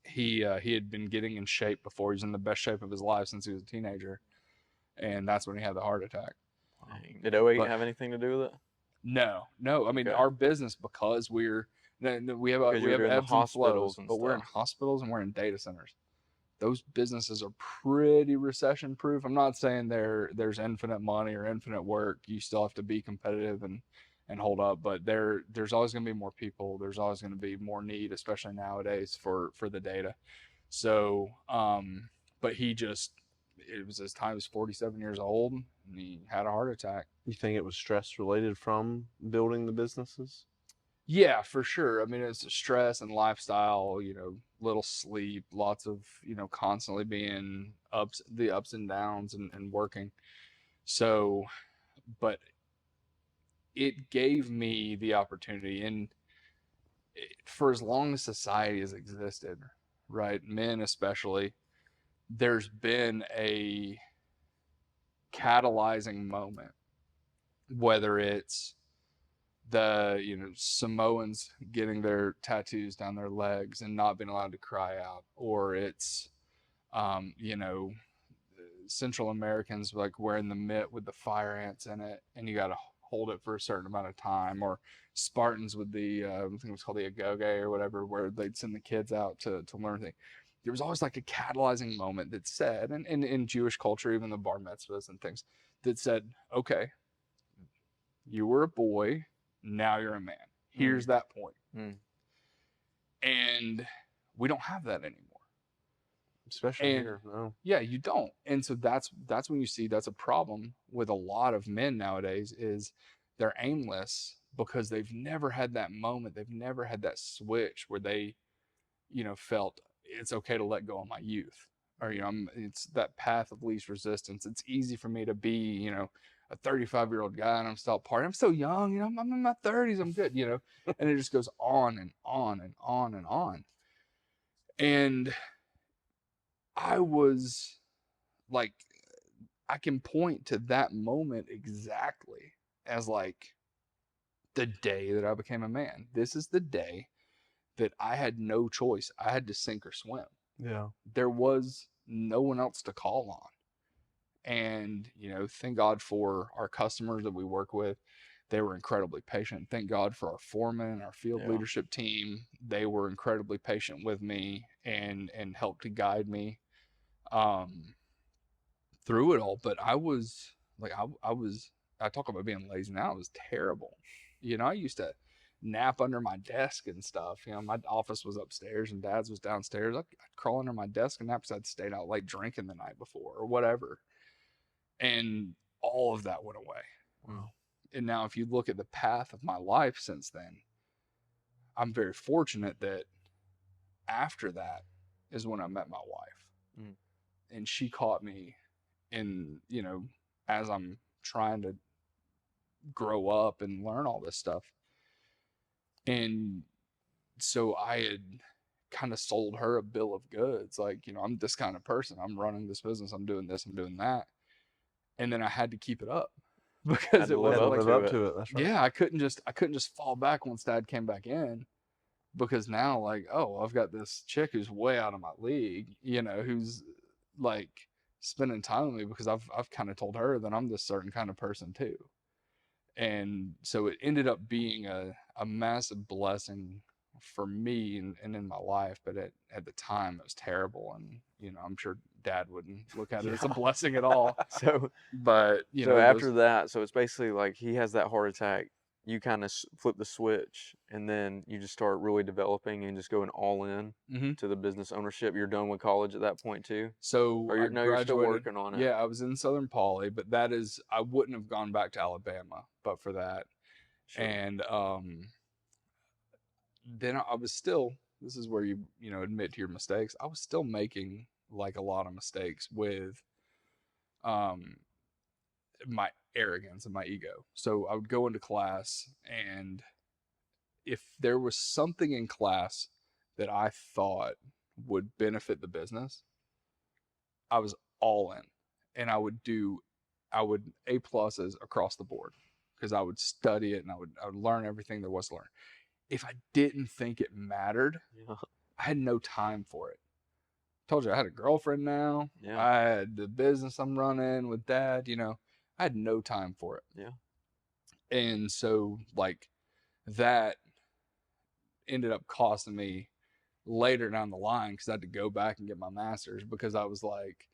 he had been getting in shape before. He was in the best shape of his life since he was a teenager, and that's when he had the heart attack. Dang. Did 08 But- have anything to do with it? No. I mean, Okay. our business, because we have Because we you were have doing the ebbs and flows, hospitals and but we're in stuff. hospitals and we're in data centers. Those businesses are pretty recession proof. I'm not saying there's infinite money or infinite work. You still have to be competitive and hold up, but there's always going to be more people. There's always going to be more need, especially nowadays for the data. So, but it was his time. He was 47 years old and he had a heart attack. You think it was stress related from building the businesses? Yeah, for sure. I mean, it's stress and lifestyle, you know, little sleep, lots of, you know, constantly being the ups and downs and working. So, but it gave me the opportunity, and for as long as society has existed, right, men especially, there's been a catalyzing moment, whether it's the, you know, Samoans getting their tattoos down their legs and not being allowed to cry out, or it's you know, Central Americans like wearing the mitt with the fire ants in it and you got to hold it for a certain amount of time, or Spartans with the I think it was called the agoge or whatever, where they'd send the kids out to learn things. There was always like a catalyzing moment that said, and in Jewish culture, even the bar mitzvahs and things, that said, okay, you were a boy, now you're a man. Here's that point. And we don't have that anymore. Especially here, no. Yeah, you don't. And so that's when you see that's a problem with a lot of men nowadays, is they're aimless because they've never had that moment. They've never had that switch where they, you know, felt it's okay to let go of my youth. Or, you know, it's that path of least resistance. It's easy for me to be, you know, a 35-year-old guy and I'm still partying. I'm so young, you know, I'm in my 30s, I'm good, you know. And it just goes on and on and on and on. And I was like, I can point to that moment exactly as like the day that I became a man. This is the day that I had no choice. I had to sink or swim. Yeah. There was no one else to call on. And, you know, thank God for our customers that we work with. They were incredibly patient. Thank God for our foreman, our field leadership team. They were incredibly patient with me and helped to guide me through it all. But I was like, I talk about being lazy now. I was terrible. You know, I used to nap under my desk and stuff. You know, my office was upstairs and Dad's was downstairs. I'd crawl under my desk and nap because I'd stayed out late drinking the night before or whatever. And all of that went away. Wow. And now if you look at the path of my life since then, I'm very fortunate that after that is when I met my wife. And she caught me in, you know, as I'm trying to grow up and learn all this stuff. And so I had kind of sold her a bill of goods. Like, you know, I'm this kind of person. I'm running this business. I'm doing this. I'm doing that. And then I had to keep it up because it wasn't like, live up to it. That's right. yeah, I couldn't just fall back once Dad came back in, because now, like, oh, I've got this chick who's way out of my league, you know, who's like spending time with me because I've kind of told her that I'm this certain kind of person too. And so it ended up being a massive blessing for me and in my life. But at the time it was terrible. And, you know, I'm sure Dad wouldn't look at it as a blessing at all. So, But, you know, after that, so it's basically like he has that heart attack. You kind of flip the switch, and then you just start really developing and just going all in to the business ownership. You're done with college at that point too. So Or you're still working on it. Yeah, I was in Southern Poly, but I wouldn't have gone back to Alabama but for that. Sure. And then I was still this is where you admit to your mistakes. I was still making like a lot of mistakes with my arrogance and my ego. So I would go into class, and if there was something in class that I thought would benefit the business, I was all in, and I would A pluses across the board because I would study it and I would learn everything there was to learn. If I didn't think it mattered, Yeah. I had no time for it. Told you I had a girlfriend now. Yeah. I had the business I'm running with dad. I had no time for it. Yeah. And so like that ended up costing me later down the line because I had to go back and get my master's because I was like,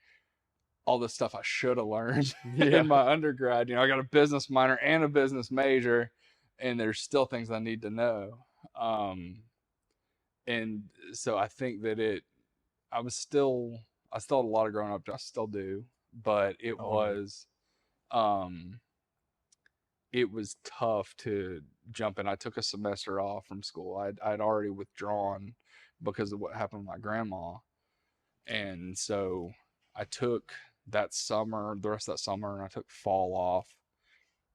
all the stuff I should have learned in my undergrad. I got a business minor and a business major, and there's still things I need to know. And so I think that I still had a lot of growing up. I still do, but it was tough to jump in. I took a semester off from school. I'd already withdrawn because of what happened with my grandma. And so I took the rest of that summer, and I took fall off,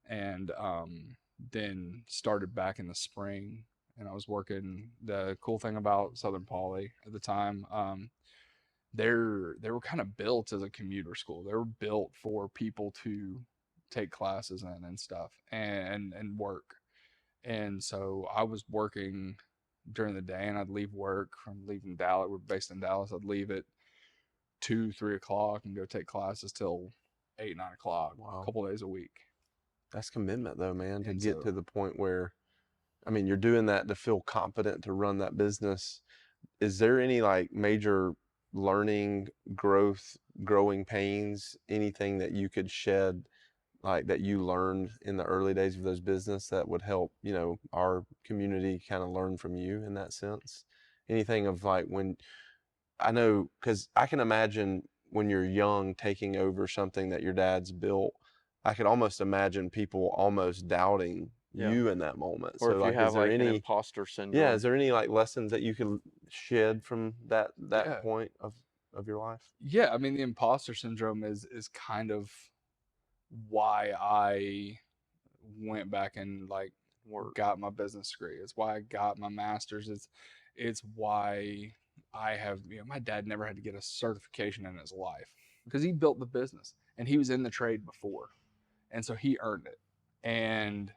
and then started back in the spring. And I was working. The cool thing about Southern Poly at the time, they were kind of built as a commuter school. They were built for people to take classes in and stuff and work. And so I was working during the day, and I'd leave work from leaving Dallas. We're based in Dallas. I'd leave at 2-3 o'clock and go take classes till 8-9 o'clock. Wow. A couple days a week. That's commitment though, man, to And get to the point where, I mean, you're doing that to feel competent to run that business. Is there any like major learning, growing pains, anything that you could shed, like that you learned in the early days of those business that would help, our community kind of learn from you in that sense? Anything of like when, I know, because I can imagine when you're young taking over something that your dad's built, I could almost imagine people almost doubting you in that moment. Or So if you like, have is there like any an imposter syndrome. is there any like lessons that you could shed from that Yeah. point of your life? Yeah, I mean, the imposter syndrome is kind of why I went back and like got my business degree. It's why I got my master's. It's why I have, my dad never had to get a certification in his life because he built the business and he was in the trade before. And so he earned it. And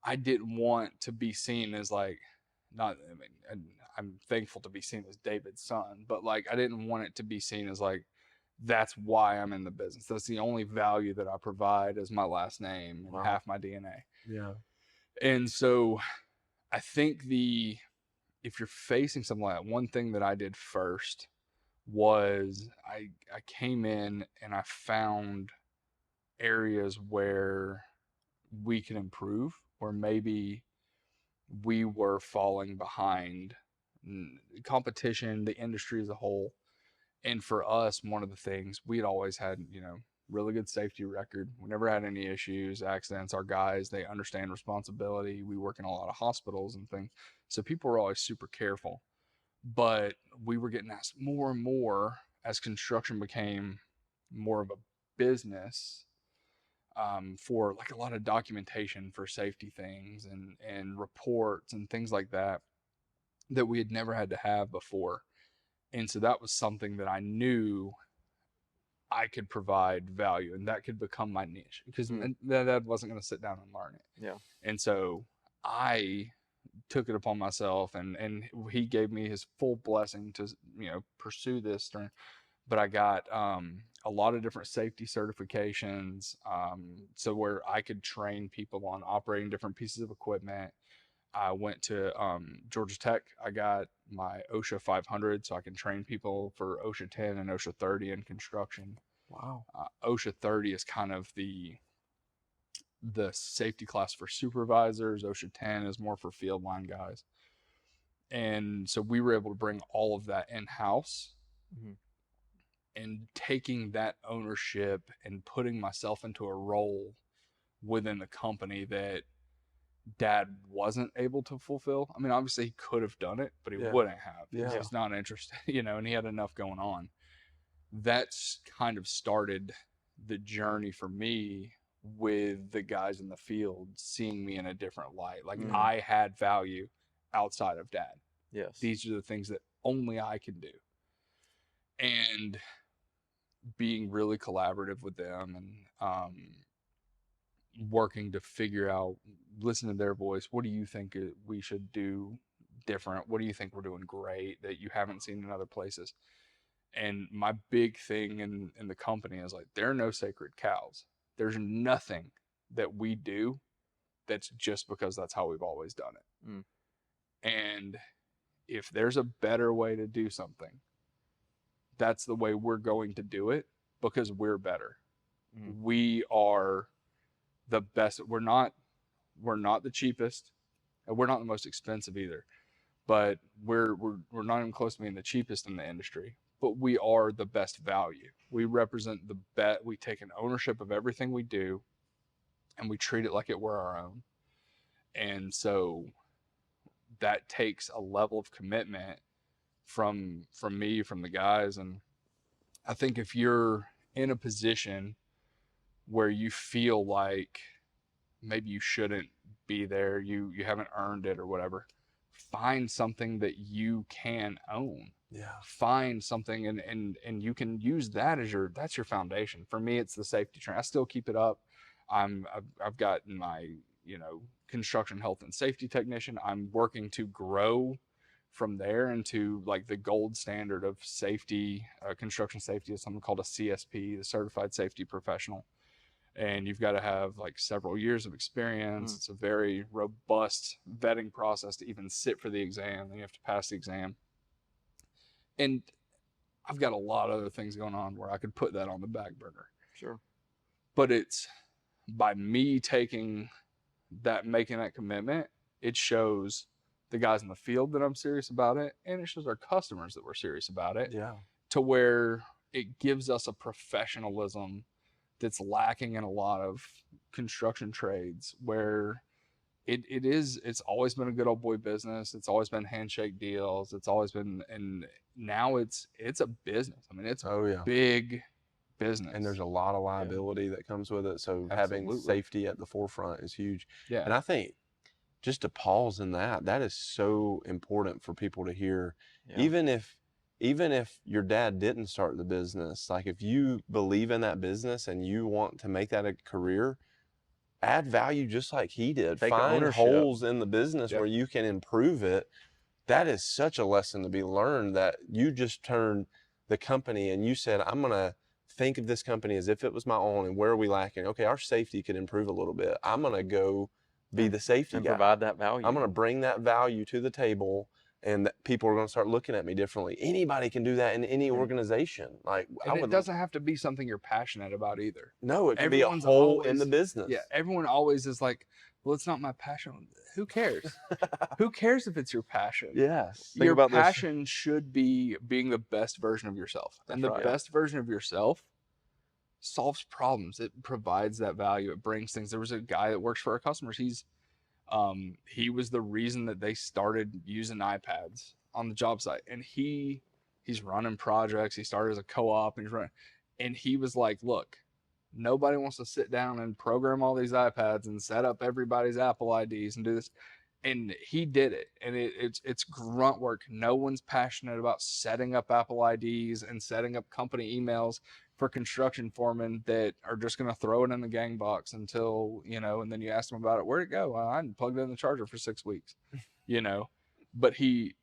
I didn't want to be seen as like, I'm thankful to be seen as David's son, but like, I didn't want it to be seen as like, that's why I'm in the business. That's the only value that I provide is my last name and half my DNA. Yeah. And so I think if you're facing something like that, one thing that I did first was I came in and I found areas where we can improve, or maybe we were falling behind competition, the industry as a whole. And for us, one of the things we'd always had, really good safety record. We never had any issues, accidents. Our guys, they understand responsibility. We work in a lot of hospitals and things. So people were always super careful. But we were getting asked more and more as construction became more of a business, for like a lot of documentation for safety things and reports and things like that we had never had to have before. And so that was something that I knew I could provide value, and that could become my niche because Dad wasn't going to sit down and learn it. Yeah. And so I took it upon myself, and he gave me his full blessing to, pursue this. But I got a lot of different safety certifications, so where I could train people on operating different pieces of equipment. I went to Georgia Tech. I got my OSHA 500, so I can train people for OSHA 10 and OSHA 30 in construction. Wow. OSHA 30 is kind of the safety class for supervisors. OSHA 10 is more for field line guys. And so we were able to bring all of that in-house, and taking that ownership and putting myself into a role within the company that Dad wasn't able to fulfill. I mean, obviously he could have done it, but he Yeah. wouldn't have. Yeah. He's not interested, and he had enough going on. That's kind of started the journey for me with the guys in the field seeing me in a different light. Like I had value outside of Dad. Yes. These are the things that only I can do. And being really collaborative with them and working to figure out, listen to their voice. What do you think we should do different? What do you think we're doing great that you haven't seen in other places? And my big thing in the company is like, there are no sacred cows. There's nothing that we do that's just because that's how we've always done it. And if there's a better way to do something, that's the way we're going to do it because we're better. We are the best. We're not the cheapest, and we're not the most expensive either. But we're not even close to being the cheapest in the industry. But we are the best value. We represent the best. We take an ownership of everything we do, and we treat it like it were our own. And so that takes a level of commitment from me, from the guys. And I think if you're in a position where you feel like maybe you shouldn't be there, you haven't earned it or whatever, find something that you can own. Yeah. Find something and you can use that as that's your foundation. For me, it's the safety training. I still keep it up. I've got my, construction health and safety technician. I'm working to grow from there into like the gold standard of safety. Construction safety is something called a CSP, the Certified Safety Professional. And you've got to have like several years of experience. It's a very robust vetting process to even sit for the exam. Then you have to pass the exam. And I've got a lot of other things going on where I could put that on the back burner. Sure. But it's by me making that commitment, it shows the guys in the field that I'm serious about it, and it shows our customers that we're serious about it. Yeah. To where it gives us a professionalism that's lacking in a lot of construction trades, where it's always been a good old boy business. It's always been handshake deals. It's always been, and now it's a business. I mean, it's a big business. And there's a lot of liability that comes with it. So having Absolutely. safety at the forefront is huge. Yeah. And I think just to pause in that is so important for people to hear. Yeah. Even if your dad didn't start the business, like if you believe in that business and you want to make that a career, add value just like he did. Take Find ownership. holes in the business Yep. where you can improve it. That is such a lesson to be learned, that you just turned the company and you said, I'm going to think of this company as if it was my own, and where are we lacking? Okay, our safety could improve a little bit. I'm going to go be the safety And guy. provide that value. I'm going to bring that value to the table, and people are going to start looking at me differently. Anybody can do that in any organization. Like, And it doesn't have to be something you're passionate about either. No, it can be a Everyone's hole in always- the business. Yeah, everyone always is like, well, it's not my passion. Who cares? Who cares if it's your passion? Yes. Think Your about this. passion should be being the best version of yourself. And the right. best version of yourself solves problems. It provides that value. It brings things. There was a guy that works for our customers. He was the reason that they started using iPads on the job site. And he's running projects. He started as a co-op and he was like, look, nobody wants to sit down and program all these iPads and set up everybody's Apple IDs and do this. And he did it. And it's grunt work. No one's passionate about setting up Apple IDs and setting up company emails for construction foremen that are just going to throw it in the gang box until, and then you ask them about it. Where'd it go? Well, I hadn't plugged it in the charger for 6 weeks, but he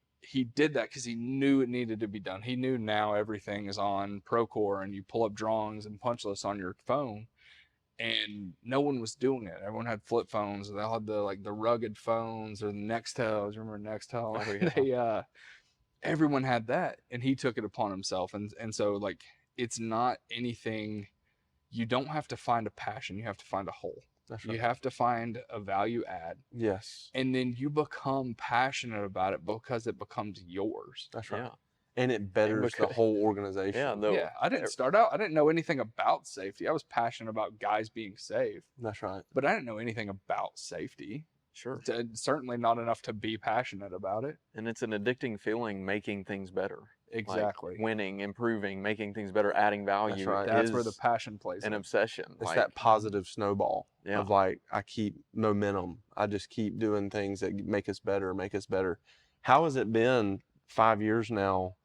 did that because he knew it needed to be done. He knew now everything is on Procore and you pull up drawings and punch lists on your phone, and no one was doing it. Everyone had flip phones. They all had the rugged phones or the Nextels. Remember Nextel? Oh, yeah. Everyone had that, and he took it upon himself. And so it's not anything. You don't have to find a passion. You have to find a hole. That's right. You have to find a value add. Yes. And then you become passionate about it because it becomes yours. That's right. Yeah. And it betters the because- whole organization. Yeah. I didn't start out. I didn't know anything about safety. I was passionate about guys being safe, That's right. but I didn't know anything about safety. Sure. Certainly not enough to be passionate about it. And it's an addicting feeling, making things better. Exactly. Like winning, improving, making things better, adding value. That's right. That's where is the passion plays an in. obsession. It's Like, that positive snowball Yeah. of like, I keep momentum. I just keep doing things that make us better, make us better. How has it been 5 years now?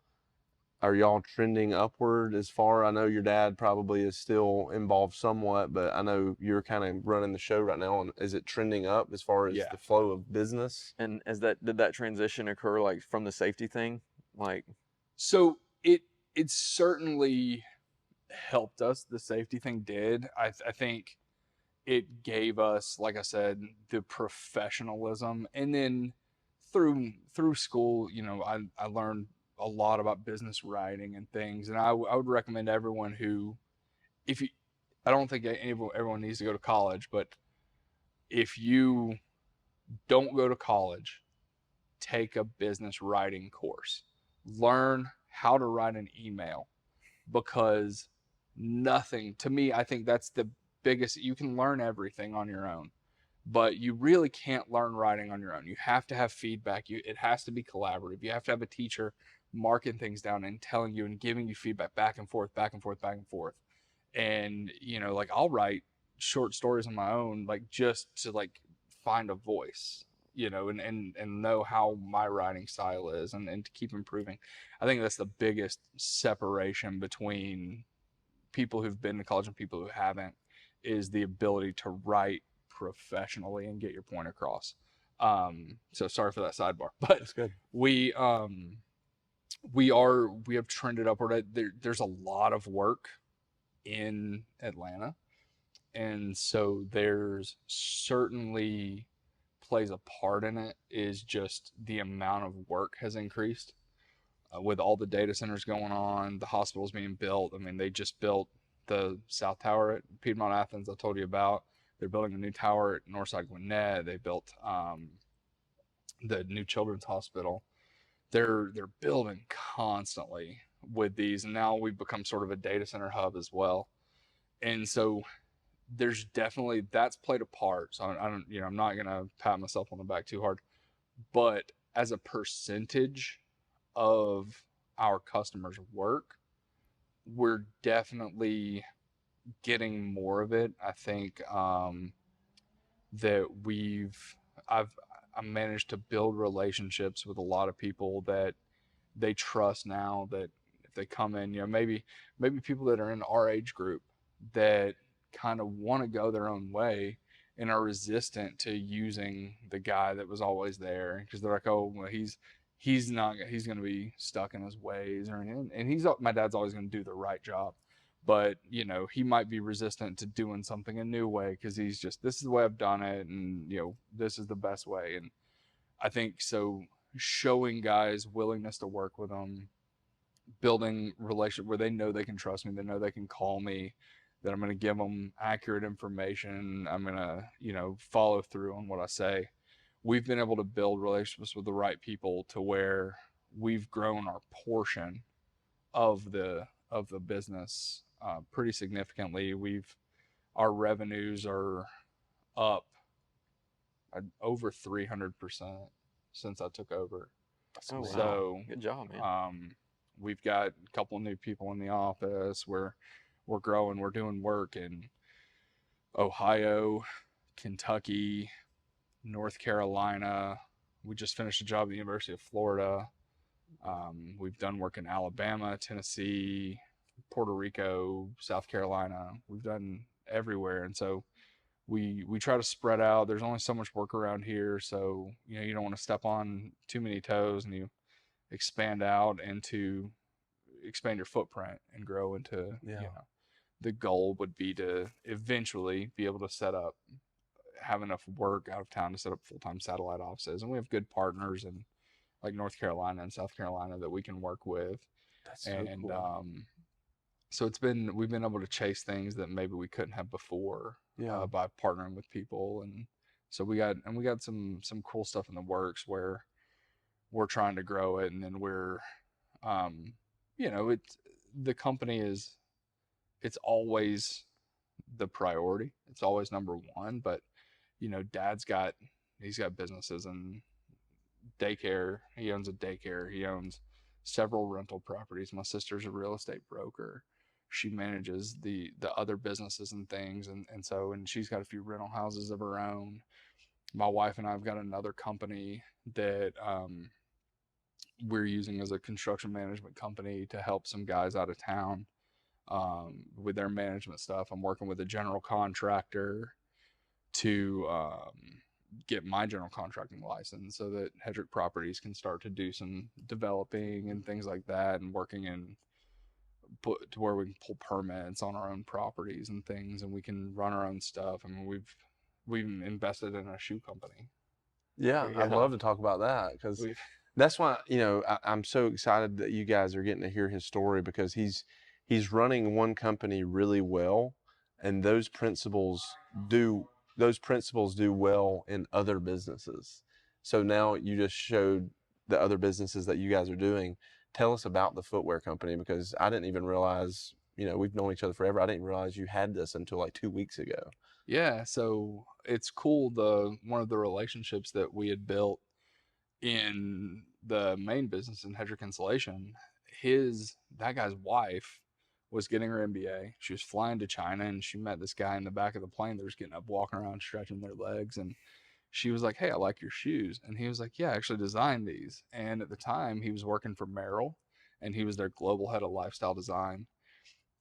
Are y'all trending upward as far? I know your dad probably is still involved somewhat, but I know you're kind of running the show right now. And is it trending up as far as Yeah. the flow of business? and did that transition occur like from the safety thing? Like, So it certainly helped us. The safety thing did. I think it gave us, like I said, the professionalism, and then through school, you know, I learned a lot about business writing and things, and I would recommend everyone who, if you, I don't think everyone needs to go to college, but if you don't go to college, take a business writing course. Learn how to write an email, because nothing, to me, I think that's the biggest. You can learn everything on your own, but you really can't learn writing on your own. You have to have feedback. It has to be collaborative. You have to have a teacher marking things down and telling you and giving you feedback back and forth, back and forth, back and forth. And, you know, like, I'll write short stories on my own, like, just to like find a voice, you know, and know how my writing style is, and to keep improving. I think that's the biggest separation between people who've been to college and people who haven't, is the ability to write professionally and get your point across. So sorry for that sidebar, but That's good. we have trended upward. There's a lot of work in Atlanta, and so there's certainly plays a part in it, is just the amount of work has increased with all the data centers going on, the hospitals being built. I mean, they just built the South Tower at Piedmont Athens I told you about. They're building a new tower at Northside Gwinnett. They built the new children's hospital. They're building constantly with these, and now we've become sort of a data center hub as well. And so there's definitely, that's played a part. So I don't, you know, I'm not gonna pat myself on the back too hard, but as a percentage of our customers' work, we're definitely getting more of it. I think that I've managed to build relationships with a lot of people that they trust now, that if they come in, you know, maybe people that are in our age group that kind of want to go their own way and are resistant to using the guy that was always there, because they're like, oh, well, he's going to be stuck in his ways or anything. And my dad's always going to do the right job, but you know, he might be resistant to doing something a new way, because he's just, this is the way I've done it, and you know, this is the best way. And I think so, showing guys willingness to work with them, building relationship where they know they can trust me, they know they can call me, that I'm going to give them accurate information, I'm going to, you know, follow through on what I say. We've been able to build relationships with the right people to where we've grown our portion of the business pretty significantly. Our revenues are up over 300% since I took over. oh wow, So good job, man. We've got a couple new people in the office. We're growing. We're doing work in Ohio, Kentucky, North Carolina. We just finished a job at the University of Florida. We've done work in Alabama, Tennessee, Puerto Rico, South Carolina. We've done everywhere. And so we try to spread out. There's only so much work around here. So, you know, you don't want to step on too many toes, and you expand out and to expand your footprint and grow into, you know, the goal would be to eventually be able to have enough work out of town to set up full-time satellite offices. And we have good partners in like North Carolina and South Carolina that we can work with. That's so And cool. so we've been able to chase things that maybe we couldn't have before by partnering with people. And so we got some cool stuff in the works where we're trying to grow it. And then we're you know, the company it's always the priority. It's always number one. But, you know, Dad's got he's got businesses in daycare. He owns a daycare. He owns several rental properties. My sister's a real estate broker. She manages the other businesses and things, and she's got a few rental houses of her own. My wife and I've got another company that we're using as a construction management company to help some guys out of town with their management stuff. I'm working with a general contractor to get my general contracting license so that Headrick Properties can start to do some developing and things like that, and working in to where we can pull permits on our own properties and things, and we can run our own stuff. I mean, we've invested in a shoe company. Yeah, I'd love to talk about that, because that's why, I'm so excited that you guys are getting to hear his story, because he's running one company really well, and those principles do well in other businesses. So now you just showed the other businesses that you guys are doing. Tell us about the footwear company, because I didn't even realize, we've known each other forever. I didn't realize you had this until like 2 weeks ago. Yeah, so it's cool. One of the relationships that we had built in the main business in Headrick Insulation, that guy's wife was getting her MBA. She was flying to China, and she met this guy in the back of the plane. They were just getting up, walking around, stretching their legs, and she was like, "Hey, I like your shoes." And he was like, "Yeah, I actually designed these." And at the time, he was working for Merrill, and he was their global head of lifestyle design.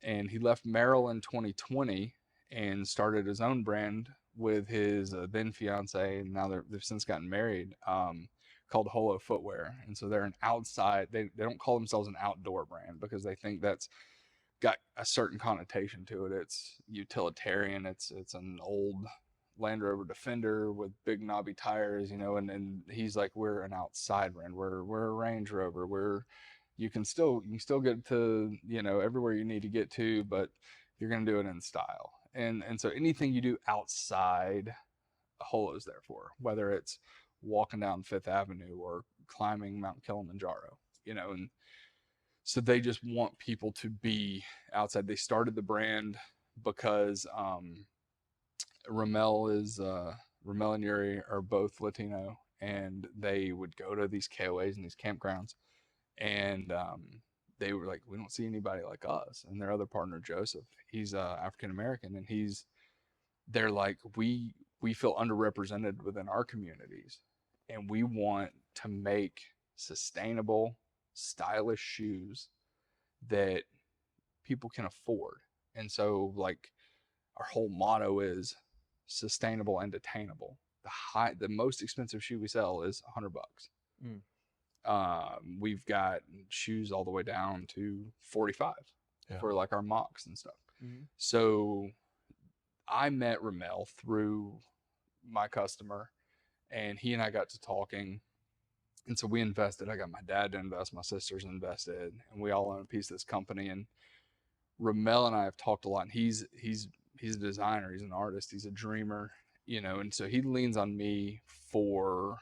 And he left Merrill in 2020 and started his own brand with his then fiance, and now they've since gotten married, called Holo Footwear. And so they're an outside, they don't call themselves an outdoor brand, because they think that's got a certain connotation to it. It's utilitarian. It's an old Land Rover Defender with big knobby tires, and he's like, we're an outside brand. We're a Range Rover. You can still get to, everywhere you need to get to, but you're going to do it in style. And so anything you do outside, Holo's there for, whether it's walking down Fifth Avenue or climbing Mount Kilimanjaro, and so they just want people to be outside. They started the brand because Ramel and Yuri are both Latino, and they would go to these KOAs and these campgrounds, and they were like, we don't see anybody like us. And their other partner, Joseph, he's African American, and they're like, we feel underrepresented within our communities, and we want to make sustainable, stylish shoes that people can afford. And so, like, our whole motto is sustainable and attainable. The most expensive shoe we sell is $100. We've got shoes all the way down to 45 for like our mocks and stuff. So I met Ramel through my customer, and he and I got to talking. And so we invested. I got my dad to invest, my sisters invested, and we all own a piece of this company. And Ramel and I have talked a lot, and he's a designer, he's an artist, he's a dreamer, and so he leans on me for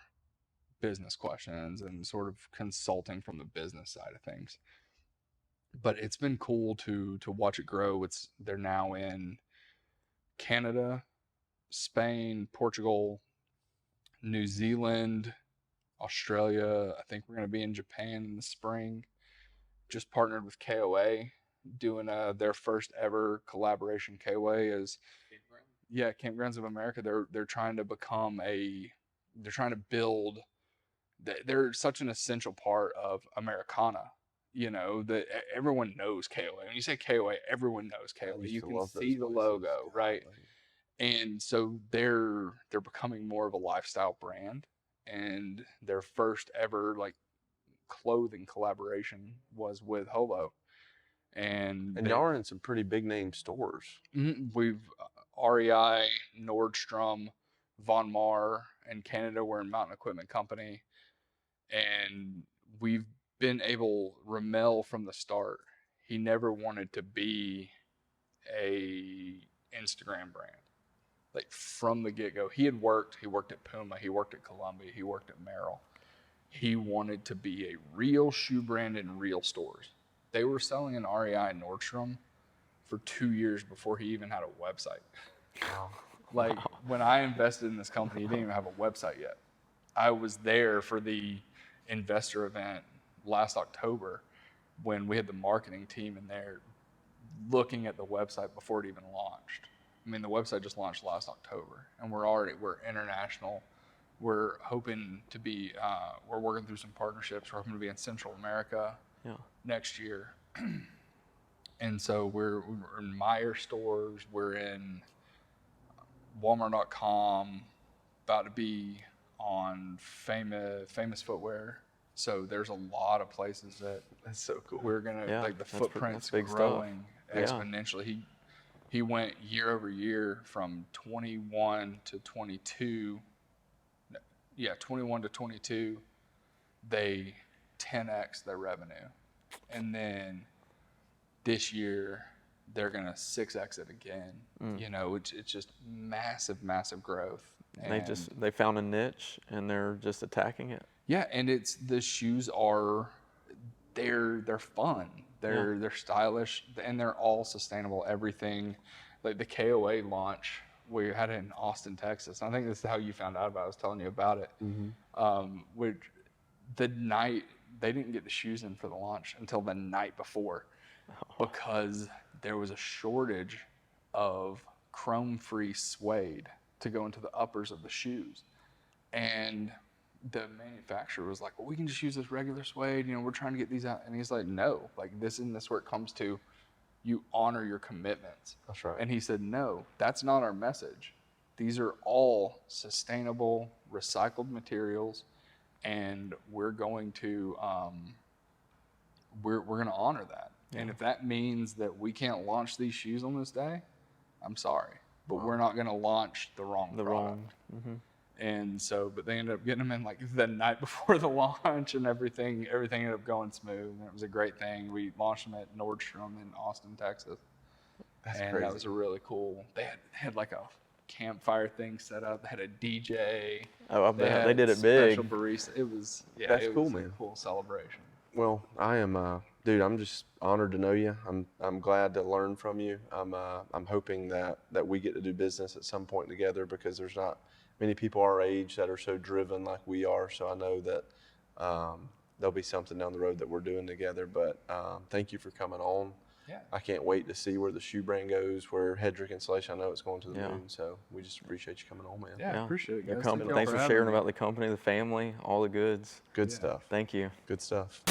business questions and sort of consulting from the business side of things. But it's been cool to watch it grow. They're now in Canada, Spain, Portugal, New Zealand, Australia. I think we're going to be in Japan in the spring. Just partnered with KOA, doing their first ever collaboration. KOA is Campgrounds of America. They're trying to build. They're such an essential part of Americana. That everyone knows KOA. When you say KOA, everyone knows KOA. You can see the logo, right? And so they're becoming more of a lifestyle brand, and their first ever like clothing collaboration was with Holo. And y'all are in some pretty big name stores. We've REI, Nordstrom, Von Maur, and Canada. We're in Mountain Equipment Company, and we've been able, Ramel from the start, he never wanted to be a Instagram brand. Like from the get-go, he worked at Puma, he worked at Columbia, he worked at Merrill. He wanted to be a real shoe brand in real stores. They were selling in REI and Nordstrom for 2 years before he even had a website. Like when I invested in this company, it didn't even have a website yet. I was there for the investor event last October when we had the marketing team in there looking at the website before it even launched. I mean, the website just launched last October, and we're international. We're hoping to be, we're working through some partnerships. We're hoping to be in Central America next year. And so we're in Meijer stores. We're in Walmart.com, about to be on famous footwear. So there's a lot of places that That's so cool. we're gonna like the footprint's big stuff. growing exponentially. He went year over year from 21 to 22. Yeah, 21 to 22. They 10x their revenue, and then this year they're gonna 6x it again. You know, it's just massive growth. And they found a niche and they're just attacking it. Yeah, and the shoes are they're fun. They're stylish, and they're all sustainable. Everything, like the KOA launch, we had it in Austin, Texas. And I think this is how you found out about it. I was telling you about it. Which the night they didn't get the shoes in for the launch until the night before, because there was a shortage of chrome-free suede to go into the uppers of the shoes, and the manufacturer was like, well, we can just use this regular suede, you know, we're trying to get these out. And he's like, no, like this isn't this where it comes to, you honor your commitments. That's right. And he said, no, that's not our message. These are all sustainable, recycled materials, and we're going to we're going to honor that. And if that means that we can't launch these shoes on this day, I'm sorry, but we're not going to launch the wrong product. And so, but they ended up getting them in like the night before the launch, and everything ended up going smooth. And it was a great thing. We launched them at Nordstrom in Austin, Texas. That's and crazy. that was a really cool. They had like a campfire thing set up. They had a DJ. Oh, I bet they did it big. Special barista. It was That's cool, man. A cool celebration. Well, I am, dude. I'm just honored to know you. I'm glad to learn from you. I'm hoping that we get to do business at some point together, because there's not many people our age that are so driven like we are. So I know that there'll be something down the road that we're doing together. But thank you for coming on. Yeah. I can't wait to see where the shoe brand goes, where Headrick Installation, I know it's going to the moon. So we just appreciate you coming on, man. Yeah, I appreciate it, Your guys. company. Thank y'all Thanks for having sharing me. about the company, the family, all the goods. Good stuff. Thank you. Good stuff.